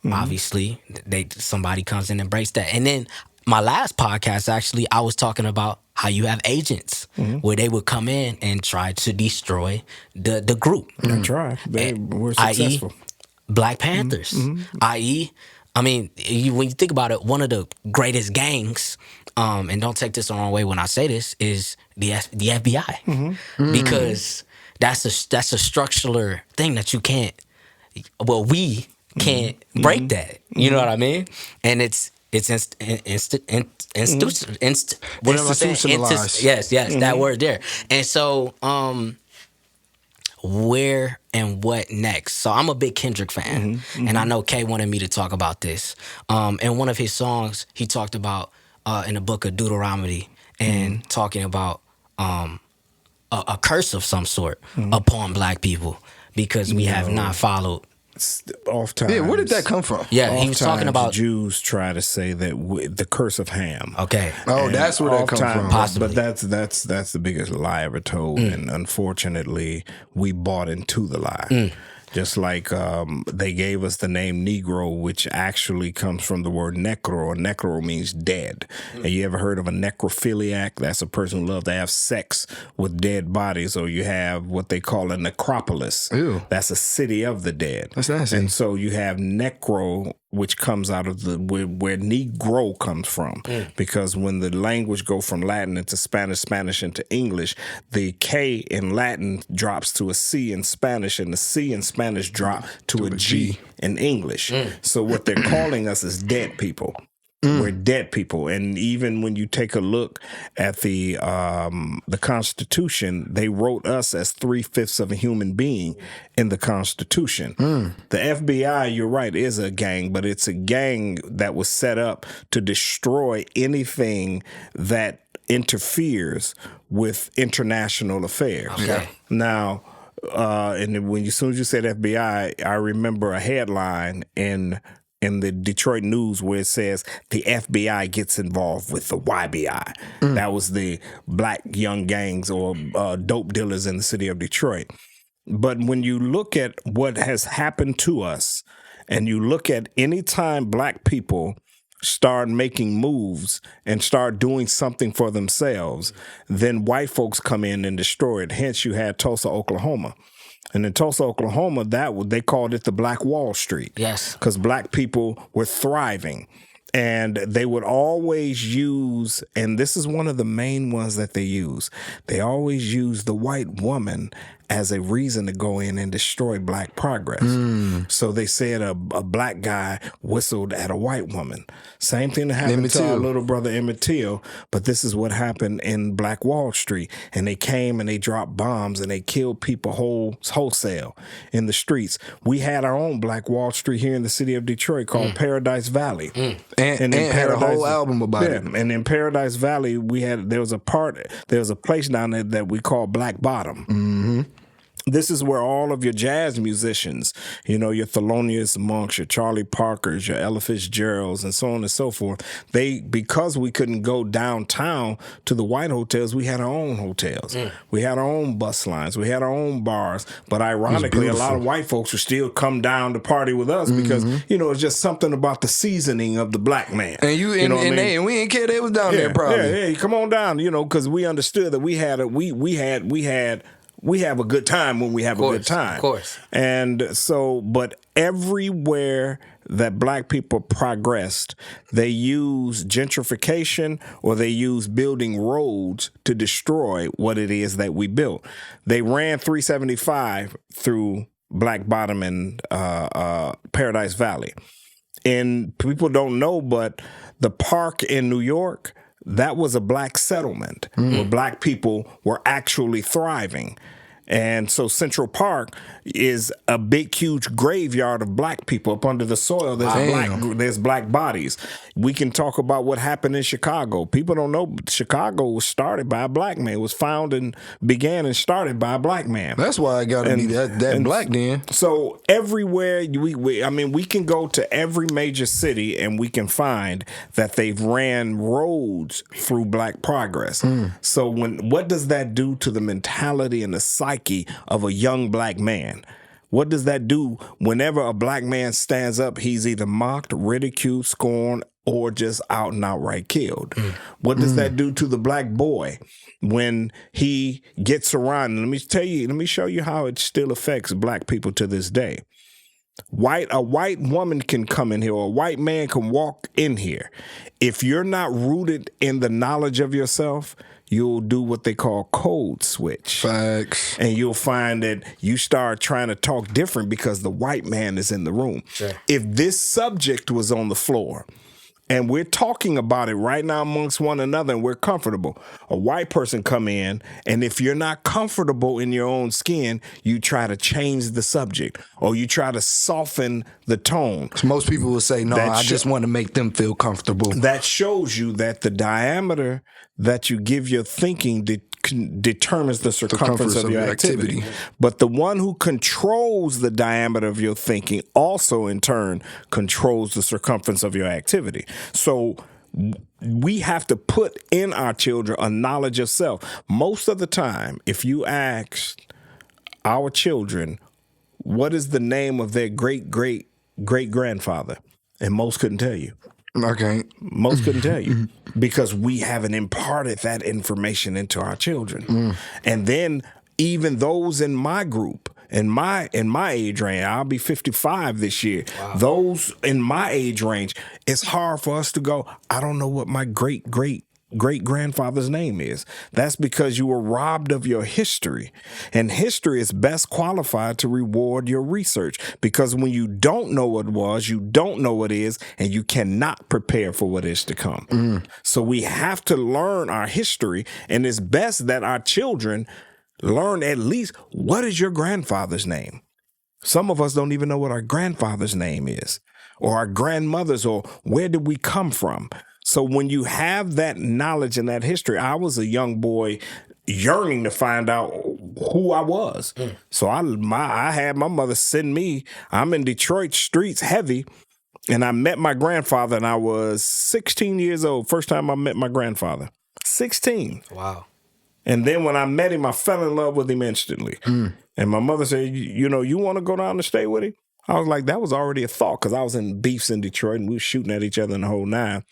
obviously somebody comes in and breaks that. And then my last podcast, actually, I was talking about how you have agents where they would come in and try to destroy the group. They tried. They were successful. I.e. Black Panthers. I.e. I mean, when you think about it, one of the greatest gangs, and don't take this the wrong way when I say this, is the FBI, because that's a structural thing that you can't. Well, we can't break that. You know what I mean? And it's institutionalized. Yes, that word there. And so, where and what next? So I'm a big Kendrick fan, and I know Kay wanted me to talk about this. In one of his songs, he talked about in the book of Deuteronomy and talking about a curse of some sort upon black people because we have not followed. Oftentimes, where did that come from? Yeah, he was talking about Jews try to say that the curse of Ham. Okay. Oh, that's where that comes from. Possibly. But that's the biggest lie ever told, and unfortunately, we bought into the lie. Just like they gave us the name Negro, which actually comes from the word necro. Necro means dead. And you ever heard of a necrophiliac? That's a person who loves to have sex with dead bodies. Or you have what they call a necropolis. Ew. That's a city of the dead. That's nasty. And so you have necro, which comes out of where Negro comes from. Because when the language go from Latin into Spanish, Spanish into English, the K in Latin drops to a C in Spanish, and the C in Spanish drop to a G in English. So what they're calling us is dead people. We're dead people. And even when you take a look at the Constitution, they wrote us as 3/5 of a human being in the Constitution. The FBI, you're right, is a gang, but it's a gang that was set up to destroy anything that interferes with international affairs. Okay. Now, and when as soon as you said FBI, I remember a headline in the Detroit News where it says the FBI gets involved with the YBI. That was the black young gangs or dope dealers in the city of Detroit. But when you look at what has happened to us, and you look at any time black people start making moves and start doing something for themselves, then white folks come in and destroy it. Hence, you had Tulsa, Oklahoma. And in Tulsa, Oklahoma, they called it the Black Wall Street. Yes. Because black people were thriving. And they would always use, and this is one of the main ones that they use, they always use the white woman as a reason to go in and destroy black progress. So they said a black guy whistled at a white woman. Same thing that happened to our little brother Emmett Till, but this is what happened in Black Wall Street. And they came and they dropped bombs and they killed people wholesale in the streets. We had our own Black Wall Street here in the city of Detroit called Paradise Valley. And had a whole album about it. And in Paradise Valley, there was a place down there that we call Black Bottom. This is where all of your jazz musicians, your Thelonious Monks, your Charlie Parkers, your Ella Fitzgeralds, and so on and so forth, because we couldn't go downtown to the white hotels, we had our own hotels. We had our own bus lines. We had our own bars. But ironically, a lot of white folks would still come down to party with us because, it's just something about the seasoning of the black man. And we didn't care they was down there probably. Yeah, come on down, because we understood that we have a good time when we have a good time. Of course. And so, but everywhere that black people progressed, they use gentrification or they use building roads to destroy what it is that we built. They ran 375 through Black Bottom and Paradise Valley. And people don't know, but the park in New York, that was a black settlement where black people were actually thriving. And so Central Park is a big, huge graveyard of black people up under the soil. There's black bodies. We can talk about what happened in Chicago. People don't know Chicago was started by a black man. It was founded and began and started by a black man. That's why I got to be that black then. So everywhere, we can go to every major city and we can find that they've ran roads through black progress. So what does that do to the mentality and the psyche of a young black man? What does that do whenever a black man stands up? He's either mocked, ridiculed, scorned, or just out and outright killed. What does that do to the black boy when he gets surrounded? Let me show you how it still affects black people to this day. A white woman can come in here, or a white man can walk in here. If you're not rooted in the knowledge of yourself, you'll do what they call code switch. Facts. And you'll find that you start trying to talk different because the white man is in the room. Sure. If this subject was on the floor and we're talking about it right now amongst one another and we're comfortable, a white person come in, and if you're not comfortable in your own skin, you try to change the subject or you try to soften the tone. So most people will say, no, I just want to make them feel comfortable. That shows you that the diameter that you give your thinking determines the circumference of your activity. But the one who controls the diameter of your thinking also in turn controls the circumference of your activity. So we have to put in our children a knowledge of self. Most of the time, if you ask our children, what is the name of their great-great-great-grandfather? And most couldn't tell you. Okay. Most couldn't tell you because we haven't imparted that information into our children. And then even those in my group, in my age range, I'll be 55 this year. Wow. Those in my age range, it's hard for us to go, I don't know what my great-grandfather's name is. That's because you were robbed of your history. And history is best qualified to reward your research because when you don't know what was, you don't know what is, and you cannot prepare for what is to come. So we have to learn our history, and it's best that our children learn at least what is your grandfather's name. Some of us don't even know what our grandfather's name is, or our grandmother's, or where did we come from. So when you have that knowledge and that history, I was a young boy yearning to find out who I was. So I had my mother send me, I'm in Detroit streets heavy, and I met my grandfather and I was 16 years old. First time I met my grandfather. 16. Wow. And then when I met him, I fell in love with him instantly. And my mother said, you want to go down and stay with him? I was like, that was already a thought because I was in beefs in Detroit and we were shooting at each other in the whole nine.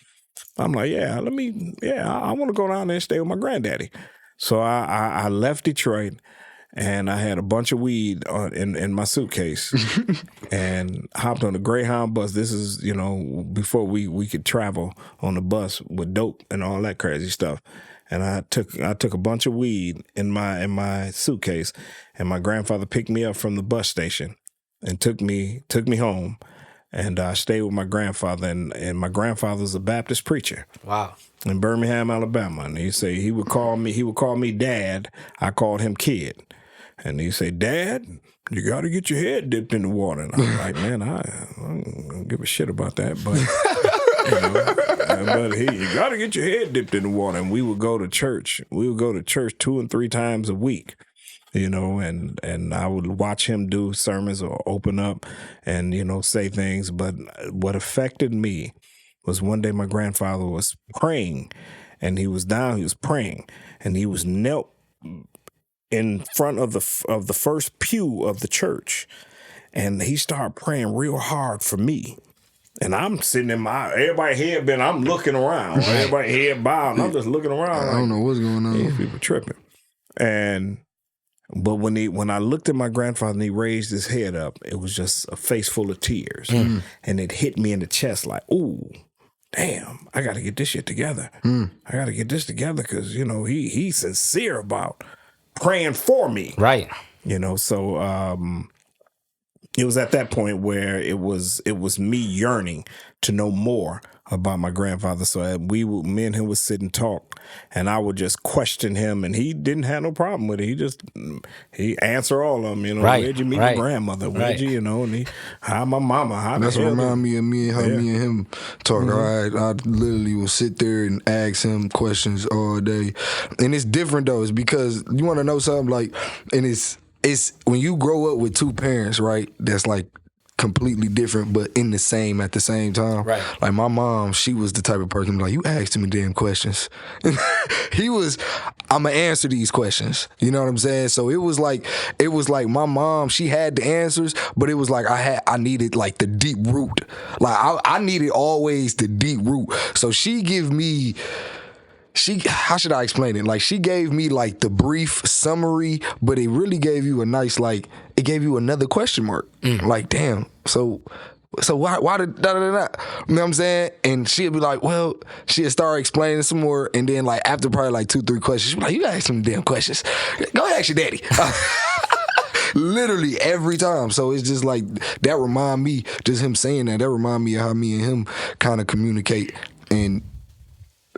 I'm like, I want to go down there and stay with my granddaddy. So I left Detroit and I had a bunch of weed in my suitcase and hopped on the Greyhound bus. This is, before we could travel on the bus with dope and all that crazy stuff. And I took a bunch of weed in my suitcase, and my grandfather picked me up from the bus station and took me home. And I stayed with my grandfather, and my grandfather's a Baptist preacher. Wow. In Birmingham, Alabama. And he would call me Dad. I called him Kid. And he'd say, Dad, you got to get your head dipped in the water. And I was like, man, I don't give a shit about that. But, you got to get your head dipped in the water. And we would go to church. We would go to church 2 and 3 times a week. And I would watch him do sermons or open up and, say things. But what affected me was one day my grandfather was praying and he was praying and he was knelt in front of the first pew of the church. And he started praying real hard for me. And I'm sitting everybody head bent, I'm looking around. Everybody head bowed, and I'm just looking around. I don't know what's going on. These people tripping. And But when I looked at my grandfather and he raised his head up, it was just a face full of tears. And it hit me in the chest like, ooh, damn, I got to get this shit together. I got to get this together because, you know, he's sincere about praying for me. Right. You know, so it was at that point where it was me yearning to know more about my grandfather. So me and him would sit and talk, and I would just question him, and he didn't have no problem with it. He answer all of them. You know, where'd you meet your grandmother? Where'd you, you know? And how my mama? How that's what remind me of me and him talk. All right, I literally will sit there and ask him questions all day, and it's different though. It's because you want to know something like, and it's when you grow up with two parents, right? That's like completely different, but in the same at the same time. Right. Like my mom, she was the type of person like, you ask too many damn questions. He was, I'ma answer these questions. You know what I'm saying? So it was like my mom, she had the answers, but it was like I needed like the deep root. Like I needed always the deep root. So how should I explain it? Like she gave me like the brief summary, but it really gave you a nice, like, it gave you another question mark. Like, damn, so why did da-da-da-da? You know what I'm saying? And she'd be like, well, she'd start explaining some more, and then like after probably like 2-3 questions, she'd be like, you gotta ask some damn questions. Go ask your daddy. Literally every time. So it's just like, that remind me, just him saying that remind me of how me and him kind of communicate, and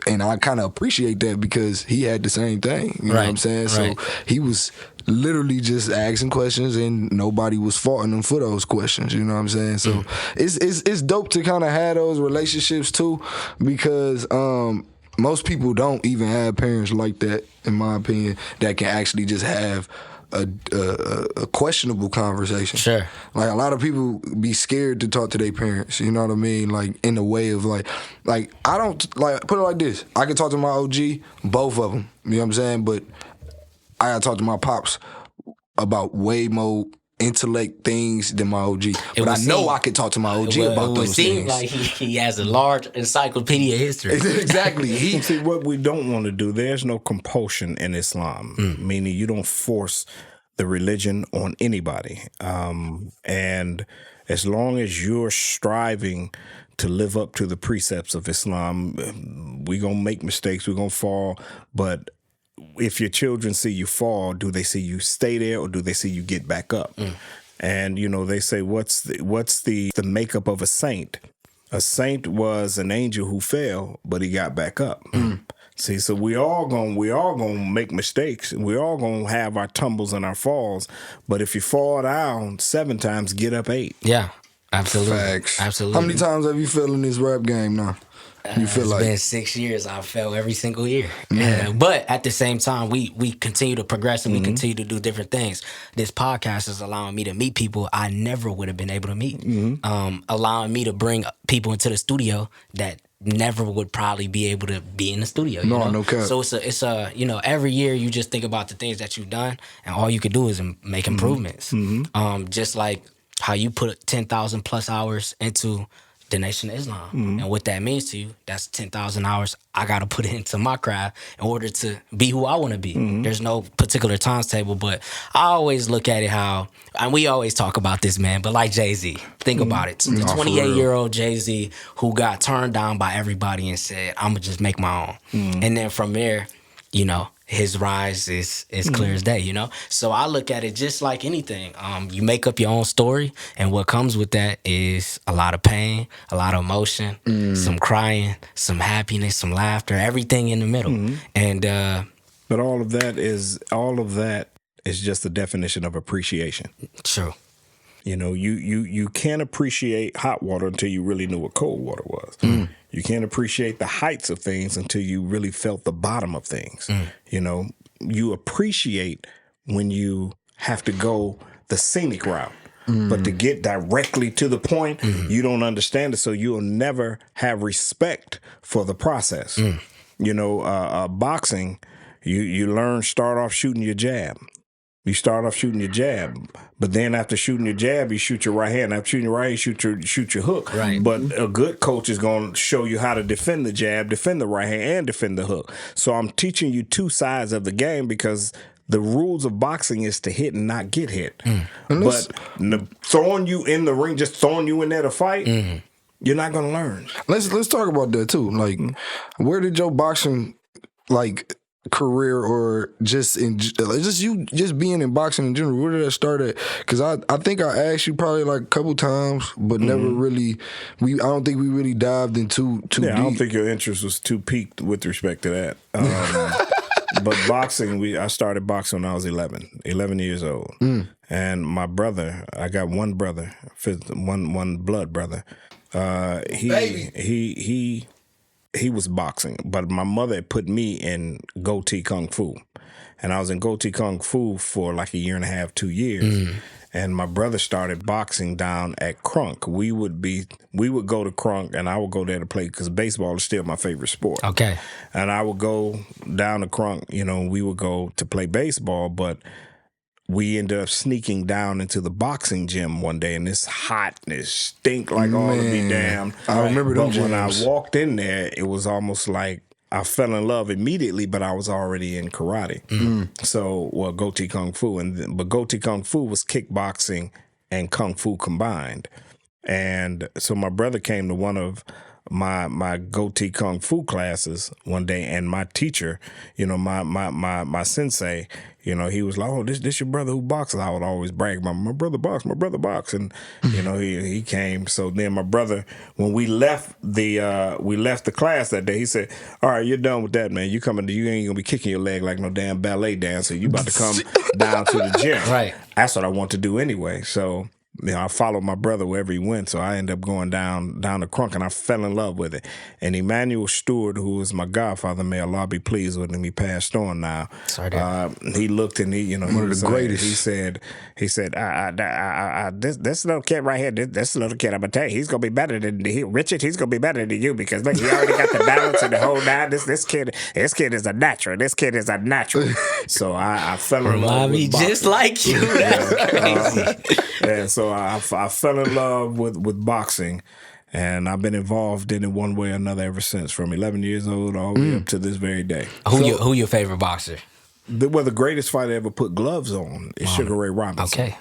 I kind of appreciate that because he had the same thing. You know what I'm saying? So he was literally just asking questions, and nobody was faulting him for those questions. You know what I'm saying? So it's dope to kind of have those relationships too, because most people don't even have parents like that, in my opinion, that can actually just have a questionable conversation. Sure. Like a lot of people be scared to talk to their parents, you know what I mean? Like in the way of like I don't, like, put it like this. I can talk to my OG, both of them, you know what I'm saying? But I gotta talk to my pops about way more intellect things than my OG. But I know I could talk to my OG about those things. It would seem like he has a large encyclopedia history. Exactly. See, what we don't want to do, there's no compulsion in Islam, meaning you don't force the religion on anybody. And as long as you're striving to live up to the precepts of Islam, we're going to make mistakes, we're going to fall, but if your children see you fall, do they see you stay there, or do they see you get back up? And, you know, they say, what's the makeup of a saint? A saint was an angel who fell, but he got back up. See, so we all gonna make mistakes, and we all gonna have our tumbles and our falls. But if you fall down 7 times, get up 8. Yeah, absolutely. Facts. Absolutely. How many times have you fell in this rap game now? You feel it's like been 6 years. I've fell every single year. But at the same time, we continue to progress, and we continue to do different things. This podcast is allowing me to meet people I never would have been able to meet. Allowing me to bring people into the studio that never would probably be able to be in the studio. No cap. So it's a you know, every year you just think about the things that you've done, and all you could do is make improvements. Just like how you put 10,000 plus hours into the Nation of Islam. And what that means to you, that's 10,000 hours I got to put into my craft in order to be who I want to be. There's no particular timetable, but I always look at it how, and we always talk about this, man, but like Jay-Z, think about it. The 28-year-old Jay-Z who got turned down by everybody and said, I'm going to just make my own. And then from there, you know, his rise is clear as day, you know? So I look at it just like anything. You make up your own story, and what comes with that is a lot of pain, a lot of emotion, some crying, some happiness, some laughter, everything in the middle. And but all of that is just the definition of appreciation. True. You know, you can't appreciate hot water until you really knew what cold water was. You can't appreciate the heights of things until you really felt the bottom of things. You know, you appreciate when you have to go the scenic route. But to get directly to the point, you don't understand it, so you'll never have respect for the process. You know, boxing, you start off shooting your jab. You start off shooting your jab, but then after shooting your jab, you shoot your right hand. After shooting your right hand, you shoot your hook. Right. But a good coach is going to show you how to defend the jab, defend the right hand, and defend the hook. So I'm teaching you 2 sides of the game, because the rules of boxing is to hit and not get hit. But throwing you in the ring, just throwing you in there to fight, you're not going to learn. Let's talk about that too. Like, where did your boxing career, or just being in boxing in general, where did that start at? Because I think I asked you probably like a couple times, but never really. I don't think we really dived into too deep. I don't think your interest was too peaked with respect to that. But boxing, I started boxing when I was 11 years old. And my brother, I got one brother, one blood brother. He was boxing, but my mother had put me in goatee kung fu, and I was in goatee kung fu for like a year and a half, 2 years. And my brother started boxing down at Crunk. We would go to Crunk, and I would go there to play, because baseball is still my favorite sport. Okay. And I would go down to Crunk, we would go to play baseball, but we ended up sneaking down into the boxing gym one day, and it's hot and it stink like all to be damned. I remember them gyms. When I walked in there, it was almost like I fell in love immediately, but I was already in karate. So, goatee kung fu, but goatee kung fu was kickboxing and kung fu combined. And so my brother came to one of my goatee kung fu classes one day, and my teacher, my sensei, he was like, "Oh, this your brother who boxes." I would always brag about my brother box, and he came. So then my brother, when we left the class that day, he said, "All right, you're done with that, man. You ain't gonna be kicking your leg like no damn ballet dancer. You about to come down to the gym." Right. That's what I want to do anyway. So I followed my brother wherever he went, so I ended up going down to Crunk, and I fell in love with it. And Emmanuel Stewart, who was my godfather, may Allah be pleased with him, he passed on now. Sorry, he looked, and one of the greatest. He said, this little kid right here, this little kid, I'm gonna tell you, he's gonna be better than Richard. He's gonna be better than you, because look, he already got the balance and the whole nine. This kid is a natural. This kid is a natural. So I fell in love with boxing. Just like you. That's crazy. And so I fell in love with boxing, and I've been involved in it one way or another ever since, from 11 years old all the way up to this very day. Who your favorite boxer? The greatest fighter ever put gloves on is Sugar Ray Robinson. Okay.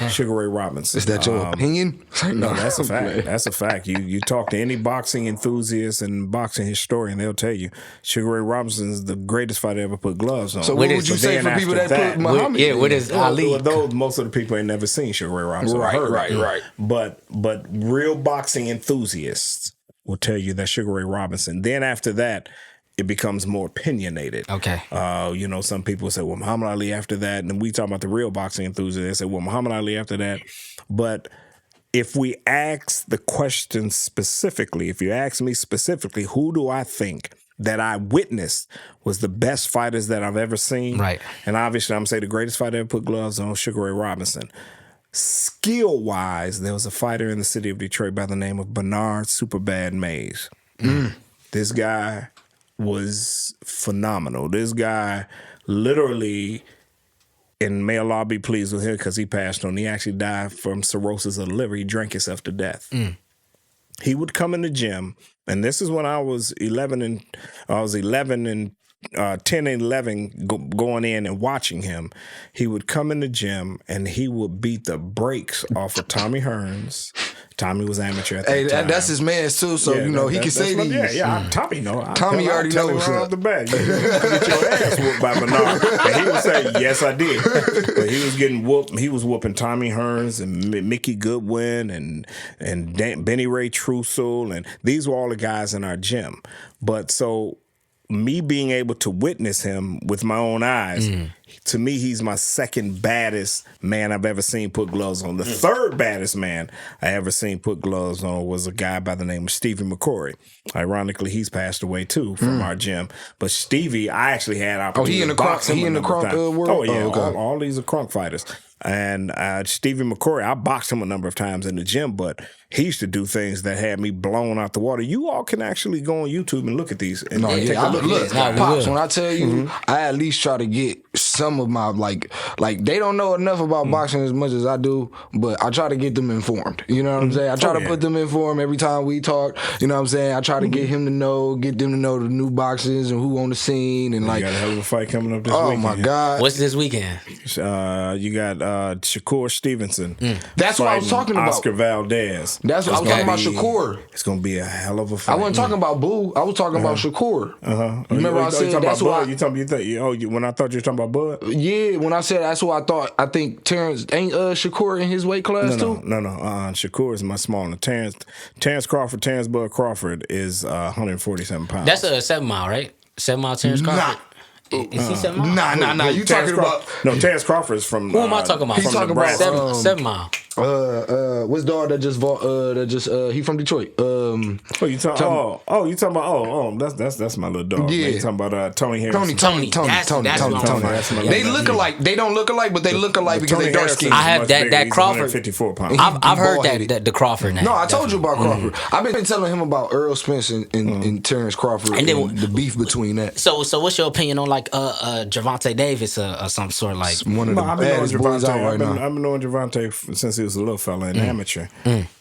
Sugar Ray Robinson. Is that your opinion? No, that's a fact. That's a fact. You talk to any boxing enthusiast and boxing historian, they'll tell you Sugar Ray Robinson is the greatest fighter ever put gloves on. So what would you say for people that put Muhammad? What is Ali? Most of the people ain't never seen Sugar Ray Robinson. Right. But real boxing enthusiasts will tell you that Sugar Ray Robinson. Then after that, it becomes more opinionated. Okay. Some people say, well, Muhammad Ali after that. And we talk about the real boxing enthusiasts. They say, well, Muhammad Ali after that. But if we ask the question specifically, if you ask me specifically, who do I think that I witnessed was the best fighters that I've ever seen? Right. And obviously, I'm going to say the greatest fighter ever put gloves on, Sugar Ray Robinson. Skill-wise, there was a fighter in the city of Detroit by the name of Bernard Superbad Mays. This guy was phenomenal. This guy literally, and may Allah be pleased with him because he passed on. He actually died from cirrhosis of the liver. He drank himself to death. He would come in the gym, and this is when I was 10 and 11 going in and watching him. He would come in the gym, and he would beat the brakes off of Tommy Hearns. Tommy was amateur at that time. That's his man too, so he can say these. Tommy Tommy already knows. Right off the bat, you get your ass whooped by Bernard, and he would say, "Yes, I did." But he was getting whooped. He was whooping Tommy Hearns and Mickey Goodwin and Benny Ray Trussell, and these were all the guys in our gym. But so, me being able to witness him with my own eyes, to me, he's my second baddest man I've ever seen put gloves on. The third baddest man I ever seen put gloves on was a guy by the name of Stevie McCory. Ironically, he's passed away too from our gym. But Stevie, I actually had opportunity to box him. He in the Crunk world? Oh, yeah. All these are Crunk fighters. And Stevie McCory, I boxed him a number of times in the gym, but he used to do things that had me blown out the water. You all can actually go on YouTube and look at these. And Pops, when I tell you, I at least try to get some of my like they don't know enough about boxing as much as I do, but I try to get them informed. You know what I'm saying? I try to put them informed every time we talk. You know what I'm saying? I try to get them to know the new boxers and who on the scene and like. You got a hell of a fight coming up this weekend. Oh my God! What's this weekend? You got Shakur Stevenson. That's what I was talking about. Oscar Valdez. That's what I was talking about. Shakur. It's gonna be a hell of a fight. I wasn't talking about Boo. I was talking about Shakur. Remember I said that's why. When I thought you were talking about Bud? Yeah, when I said that's what I thought. I think Terrence ain't Shakur in his weight class too. No. Shakur is much smaller. Terrence Bud Crawford is 147 pounds. That's a 7 mile, right? 7 mile Terrence Crawford. Is he 7 mile? Nah. You talking about? No, Terrence Crawford is from. Who am I talking about? He's talking about 7 mile. What's dog that just he from Detroit? You talking about? That's my little dog. Yeah, you talking about Tony Harrison. Tony. That's my They look alike. They don't look alike, but they look alike because they dark skin. I have that Crawford. 54 pounds. I've heard that the Crawford name. No, I told you about Crawford. I've been telling him about Earl Spence and Terrence Crawford and the beef between that. So what's your opinion on like Gervonta Davis or some sort like one of the baddest boys out right now? I've been knowing Gervonta since he was a little fella, an amateur.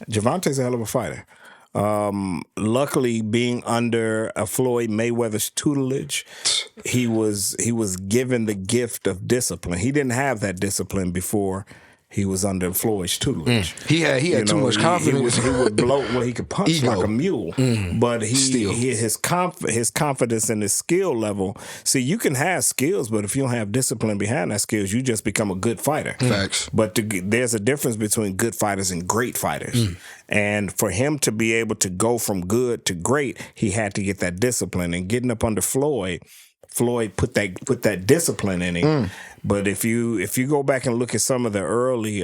Gervonta's a hell of a fighter. Luckily, being under a Floyd Mayweather's tutelage, he was given the gift of discipline. He didn't have that discipline before he was under Floyd's tutelage. He had too much confidence. He would bloat when he could punch Ego. like a mule. But his confidence and his skill level. See, you can have skills, but if you don't have discipline behind that skills, you just become a good fighter. Facts. But there's a difference between good fighters and great fighters. And for him to be able to go from good to great, he had to get that discipline. And getting up under Floyd put that discipline in him. But if you go back and look at some of the early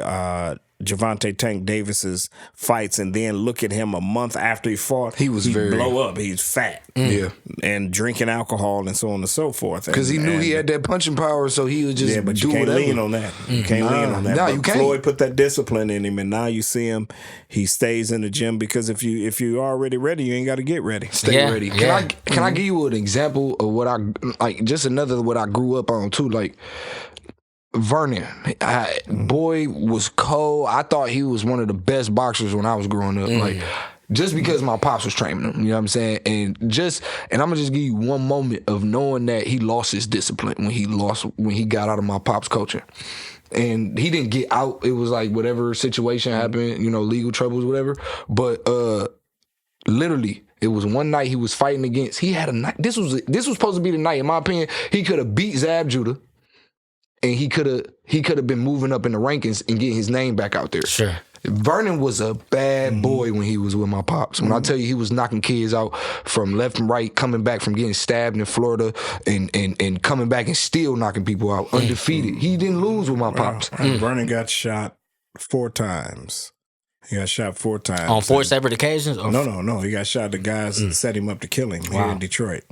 Gervonta Tank Davis's fights and then look at him a month after he fought, he'd blow up. He's fat. Yeah. And drinking alcohol and so on and so forth. Because he knew he had that punching power, so he would just but do you can't whatever. lean on that. You can't lean on that. No, but you can't. Floyd put that discipline in him, and now you see him. He stays in the gym because if you're already ready, you ain't got to get ready. Stay ready. Can I give you an example of what I like? Just another what I grew up on too. Like Vernon, boy was cold. I thought he was one of the best boxers when I was growing up. Like just because my pops was training him, you know what I'm saying? And I'm gonna just give you one moment of knowing that he lost his discipline when he got out of my pops coaching. And he didn't get out. It was like whatever situation happened, legal troubles, whatever. But literally, it was one night he was fighting against. He had a night. This was supposed to be the night, in my opinion. He could have beat Zab Judah, and he could have been moving up in the rankings and getting his name back out there. Sure. Vernon was a bad boy when he was with my pops. When I tell you he was knocking kids out from left and right, coming back from getting stabbed in Florida and coming back and still knocking people out, undefeated. He didn't lose with my pops. Vernon got shot 4 times. He got shot 4 times. On 4 separate occasions? Or No. He got shot. The guys set him up to kill him here in Detroit.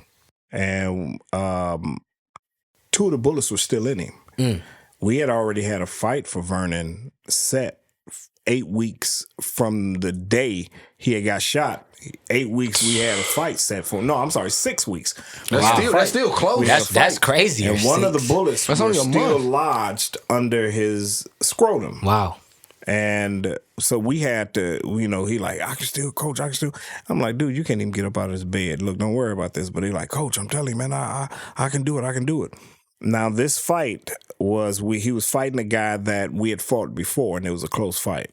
And 2 of the bullets were still in him. We had already had a fight for Vernon set 8 weeks from the day he had got shot. 8 weeks we had a fight set for. No, I'm sorry, 6 weeks. That's still close. That's crazy. And one of the bullets was still lodged under his scrotum. Wow. And so we had to, he like, I can still, coach, I can still. I'm like, dude, you can't even get up out of his bed. Look, don't worry about this. But he like, coach, I'm telling you, man, I can do it. Now, this fight he was fighting a guy that we had fought before, and it was a close fight.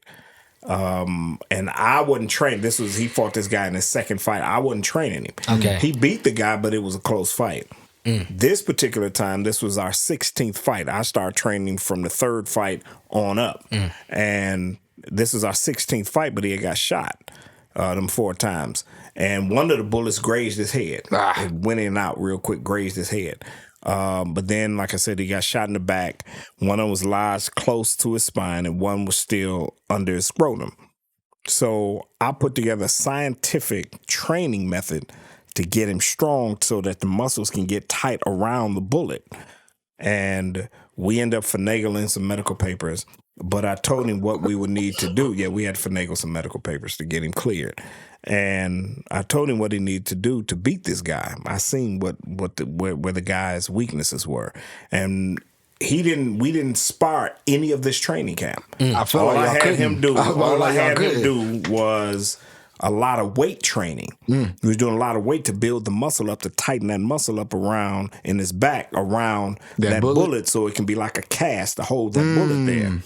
And I wasn't trained. He fought this guy in his second fight. I wasn't training him. Okay. He beat the guy, but it was a close fight. This particular time, this was our 16th fight. I started training from the 3rd fight on up. And this was our 16th fight, but he had got shot them 4 times. And one of the bullets grazed his head. It went in and out real quick, grazed his head. But then, like I said, he got shot in the back. One of them was lodged close to his spine, and one was still under his scrotum. So I put together a scientific training method to get him strong so that the muscles can get tight around the bullet. And we end up finagling some medical papers. But I told him what we would need to do. Yeah, we had to finagle some medical papers to get him cleared. And I told him what he needed to do to beat this guy. I seen where the guy's weaknesses were. And we didn't spar any of this training camp. I feel all like I had him do, was a lot of weight training. He was doing a lot of weight to build the muscle up, to tighten that muscle up around in his back around that bullet, so it can be like a cast to hold that bullet there.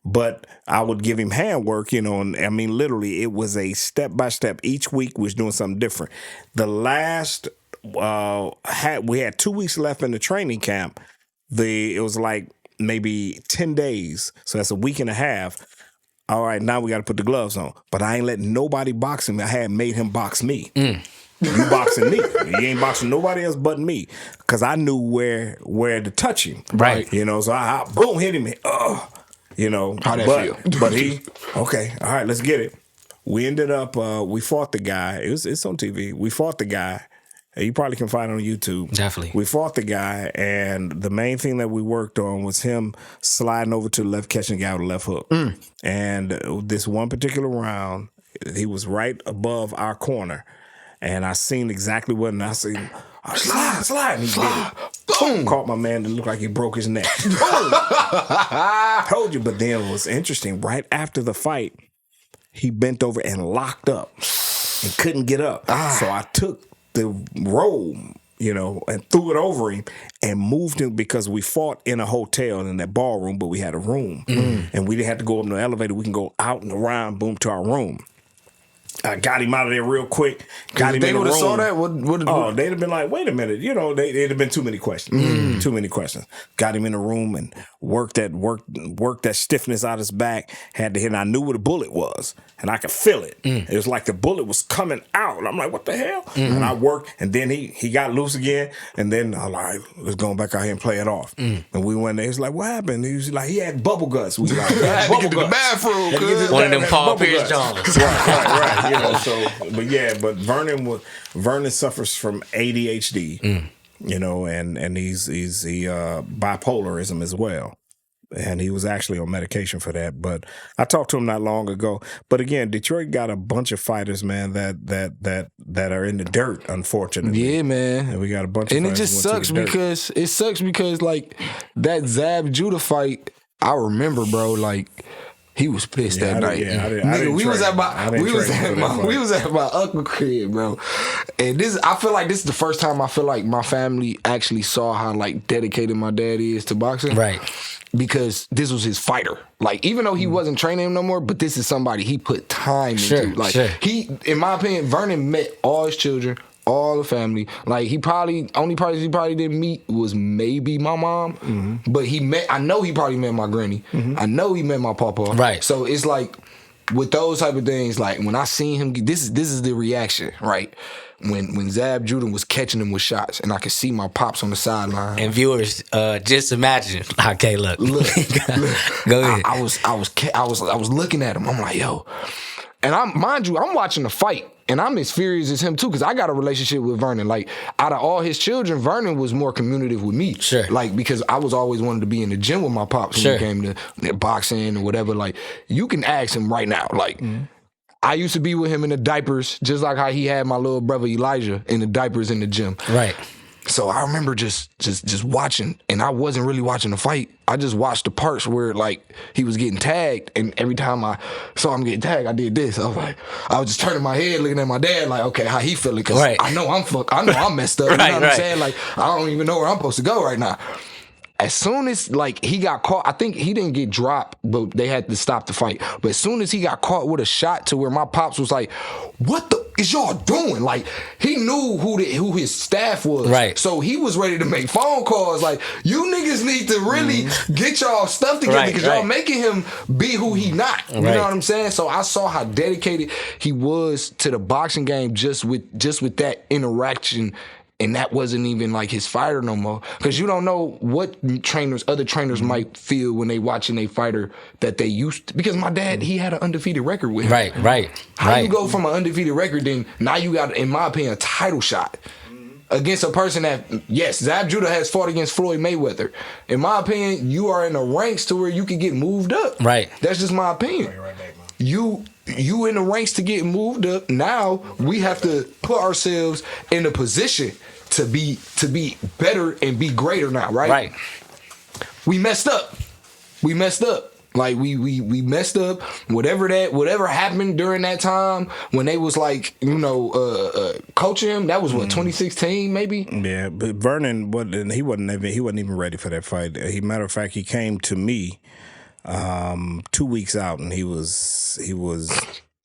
But I would give him handwork, and I mean, literally, it was a step by step. Each week was doing something different. The last, we had 2 weeks left in the training camp. It was like maybe 10 days, so that's a week and a half. All right, now we got to put the gloves on. But I ain't letting nobody box him. I had made him box me. You boxing me. You ain't boxing nobody else but me. Because I knew where to touch him. Right. So I boom, hit him. How'd that feel? But he, okay, all right, let's get it. We ended up, we fought the guy. It's on TV. We fought the guy. You probably can find it on YouTube. Definitely. We fought the guy, and the main thing that we worked on was him sliding over to the left, catching the guy with a left hook. And this one particular round, he was right above our corner, and I seen exactly what, and I seen, slide. And he did it. Boom. Caught my man that looked like he broke his neck. Told you, but then it was interesting. Right after the fight, he bent over and locked up and couldn't get up. So I took the robe, and threw it over him and moved him, because we fought in a hotel in that ballroom, but we had a room. And we didn't have to go up in the elevator. We can go out and around, boom, to our room. I got him out of there real quick. Got him in the room. They would have saw that. They'd have been like, "Wait a minute!" They'd have been too many questions. Too many questions. Got him in the room and worked that stiffness out his back. Had to hit. And I knew where the bullet was, and I could feel it. It was like the bullet was coming out. I'm like, "What the hell?" And I worked, and then he got loose again. And then I was like, "Let's go back out here and play it off." And we went there. He was like, "What happened?" He was like, "He had bubble guts." We was like, "Had to get to the bathroom." One of them Paul Pierce Jones. Right. But Vernon suffers from ADHD, and he's bipolarism as well. And he was actually on medication for that. But I talked to him not long ago. But again, Detroit got a bunch of fighters, man, that are in the dirt, unfortunately. Yeah, man. And we got a bunch of and fighters. And it sucks because like that Zab Judah fight, I remember, bro, like he was pissed that night. We was at my uncle crib, bro. And I feel like this is the first time I feel like my family actually saw how like dedicated my dad is to boxing. Right. Because this was his fighter. Like, even though he wasn't training him no more, but this is somebody he put time into. Like, he, in my opinion, Vernon met all his children, all the family. Like, only person he probably didn't meet was maybe my mom. But I know he probably met my granny. I know he met my papa. Right. So it's like, with those type of things, like, when I seen him, this is the reaction, right? When Zab Judah was catching him with shots, and I could see my pops on the sideline. And viewers, just imagine. Okay, look. Go ahead. I was looking at him. I'm like, yo. And I'm watching the fight, and I'm as furious as him too, because I got a relationship with Vernon. Like, out of all his children, Vernon was more communicative with me. Sure. Like, because I was always wanted to be in the gym with my pops when it came to boxing or whatever. Like, you can ask him right now. Like, I used to be with him in the diapers, just like how he had my little brother Elijah in the diapers in the gym. Right. So I remember just watching, and I wasn't really watching the fight. I just watched the parts where like he was getting tagged, and every time I saw him getting tagged, I did this. I was just turning my head, looking at my dad, like, okay, how he feeling? Because I know I'm messed up. You know what I'm saying? Like, I don't even know where I'm supposed to go right now. As soon as like he got caught, I think he didn't get dropped, but they had to stop the fight. But as soon as he got caught with a shot to where my pops was like, "What the is y'all doing?" Like, he knew who his staff was, right? So he was ready to make phone calls. Like, you niggas need to really get y'all stuff together, because y'all making him be who he not. You know what I'm saying? So I saw how dedicated he was to the boxing game just with that interaction. And that wasn't even like his fighter no more. Because you don't know what other trainers might feel when they watching a fighter that they used to. Because my dad, he had an undefeated record with him. Right. How you go from an undefeated record, then now you got, in my opinion, a title shot against a person that, yes, Zab Judah has fought against Floyd Mayweather. In my opinion, you are in the ranks to where you can get moved up. Right. That's just my opinion. You in the ranks to get moved up. Now we have to put ourselves in a position to be better and be greater now, right? Right. we messed up. We messed up. Like we messed up. Whatever happened during that time when they was like, coaching him. That was what 2016 maybe. Yeah, but Vernon he wasn't even ready for that fight. Matter of fact, he came to me 2 weeks out, and he was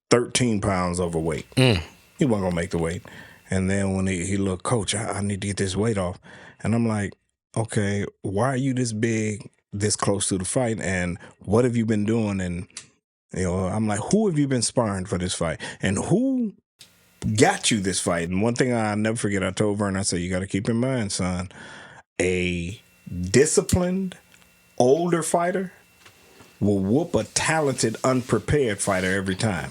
13 pounds overweight. He wasn't gonna make the weight. And then when he looked, Coach, I need to get this weight off. And I'm like, okay, why are you this big, this close to the fight, and what have you been doing? And I'm like, who have you been sparring for this fight, and who got you this fight? And one thing I'll never forget, I told Vern, I said, you got to keep in mind, son, a disciplined older fighter will whoop a talented unprepared fighter every time,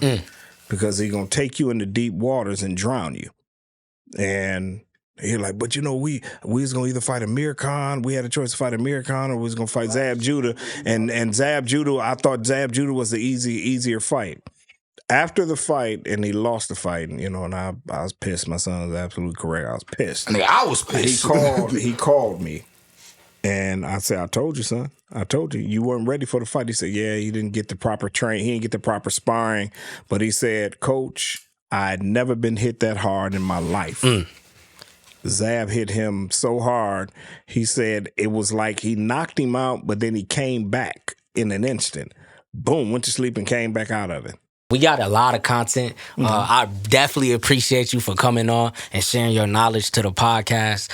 because he's gonna take you into deep waters and drown you. And you're like, but we was gonna either fight Amir Khan. We had a choice to fight Amir Khan, or we was gonna fight Zab Judah. And Zab Judah, I thought Zab Judah was the easier fight. After the fight, and he lost the fight, and I was pissed. My son was absolutely correct. I was pissed. I was pissed. He called me, and I said, I told you, son. I told you, you weren't ready for the fight. He said, yeah, he didn't get the proper training. He didn't get the proper sparring. But he said, Coach, I'd never been hit that hard in my life. Zab hit him so hard, he said it was like he knocked him out, but then he came back in an instant. Boom, went to sleep and came back out of it. We got a lot of content. I definitely appreciate you for coming on and sharing your knowledge to the podcast.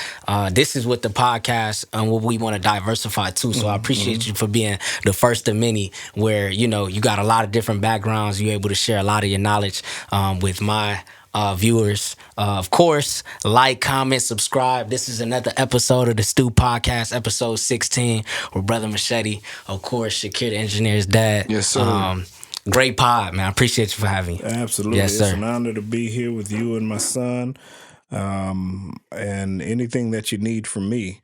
This is what the podcast and what we want to diversify too. So I appreciate you for being the first of many where, you got a lot of different backgrounds. You're able to share a lot of your knowledge with my viewers. Of course, like, comment, subscribe. This is another episode of the Stu Podcast, episode 16 with Brother Mouchettee. Of course, Shakir, the engineer's dad. Yes, sir. Great pod, man. I appreciate you for having me. Absolutely. Yes, sir. It's an honor to be here with you and my son. And anything that you need from me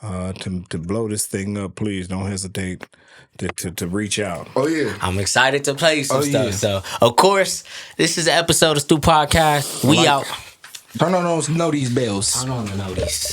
to blow this thing up, please don't hesitate to reach out. Oh, yeah. I'm excited to play some stuff. Yeah. So, of course, this is an episode of Stu Podcast. We out. Turn on those notice bells. Turn on the notice.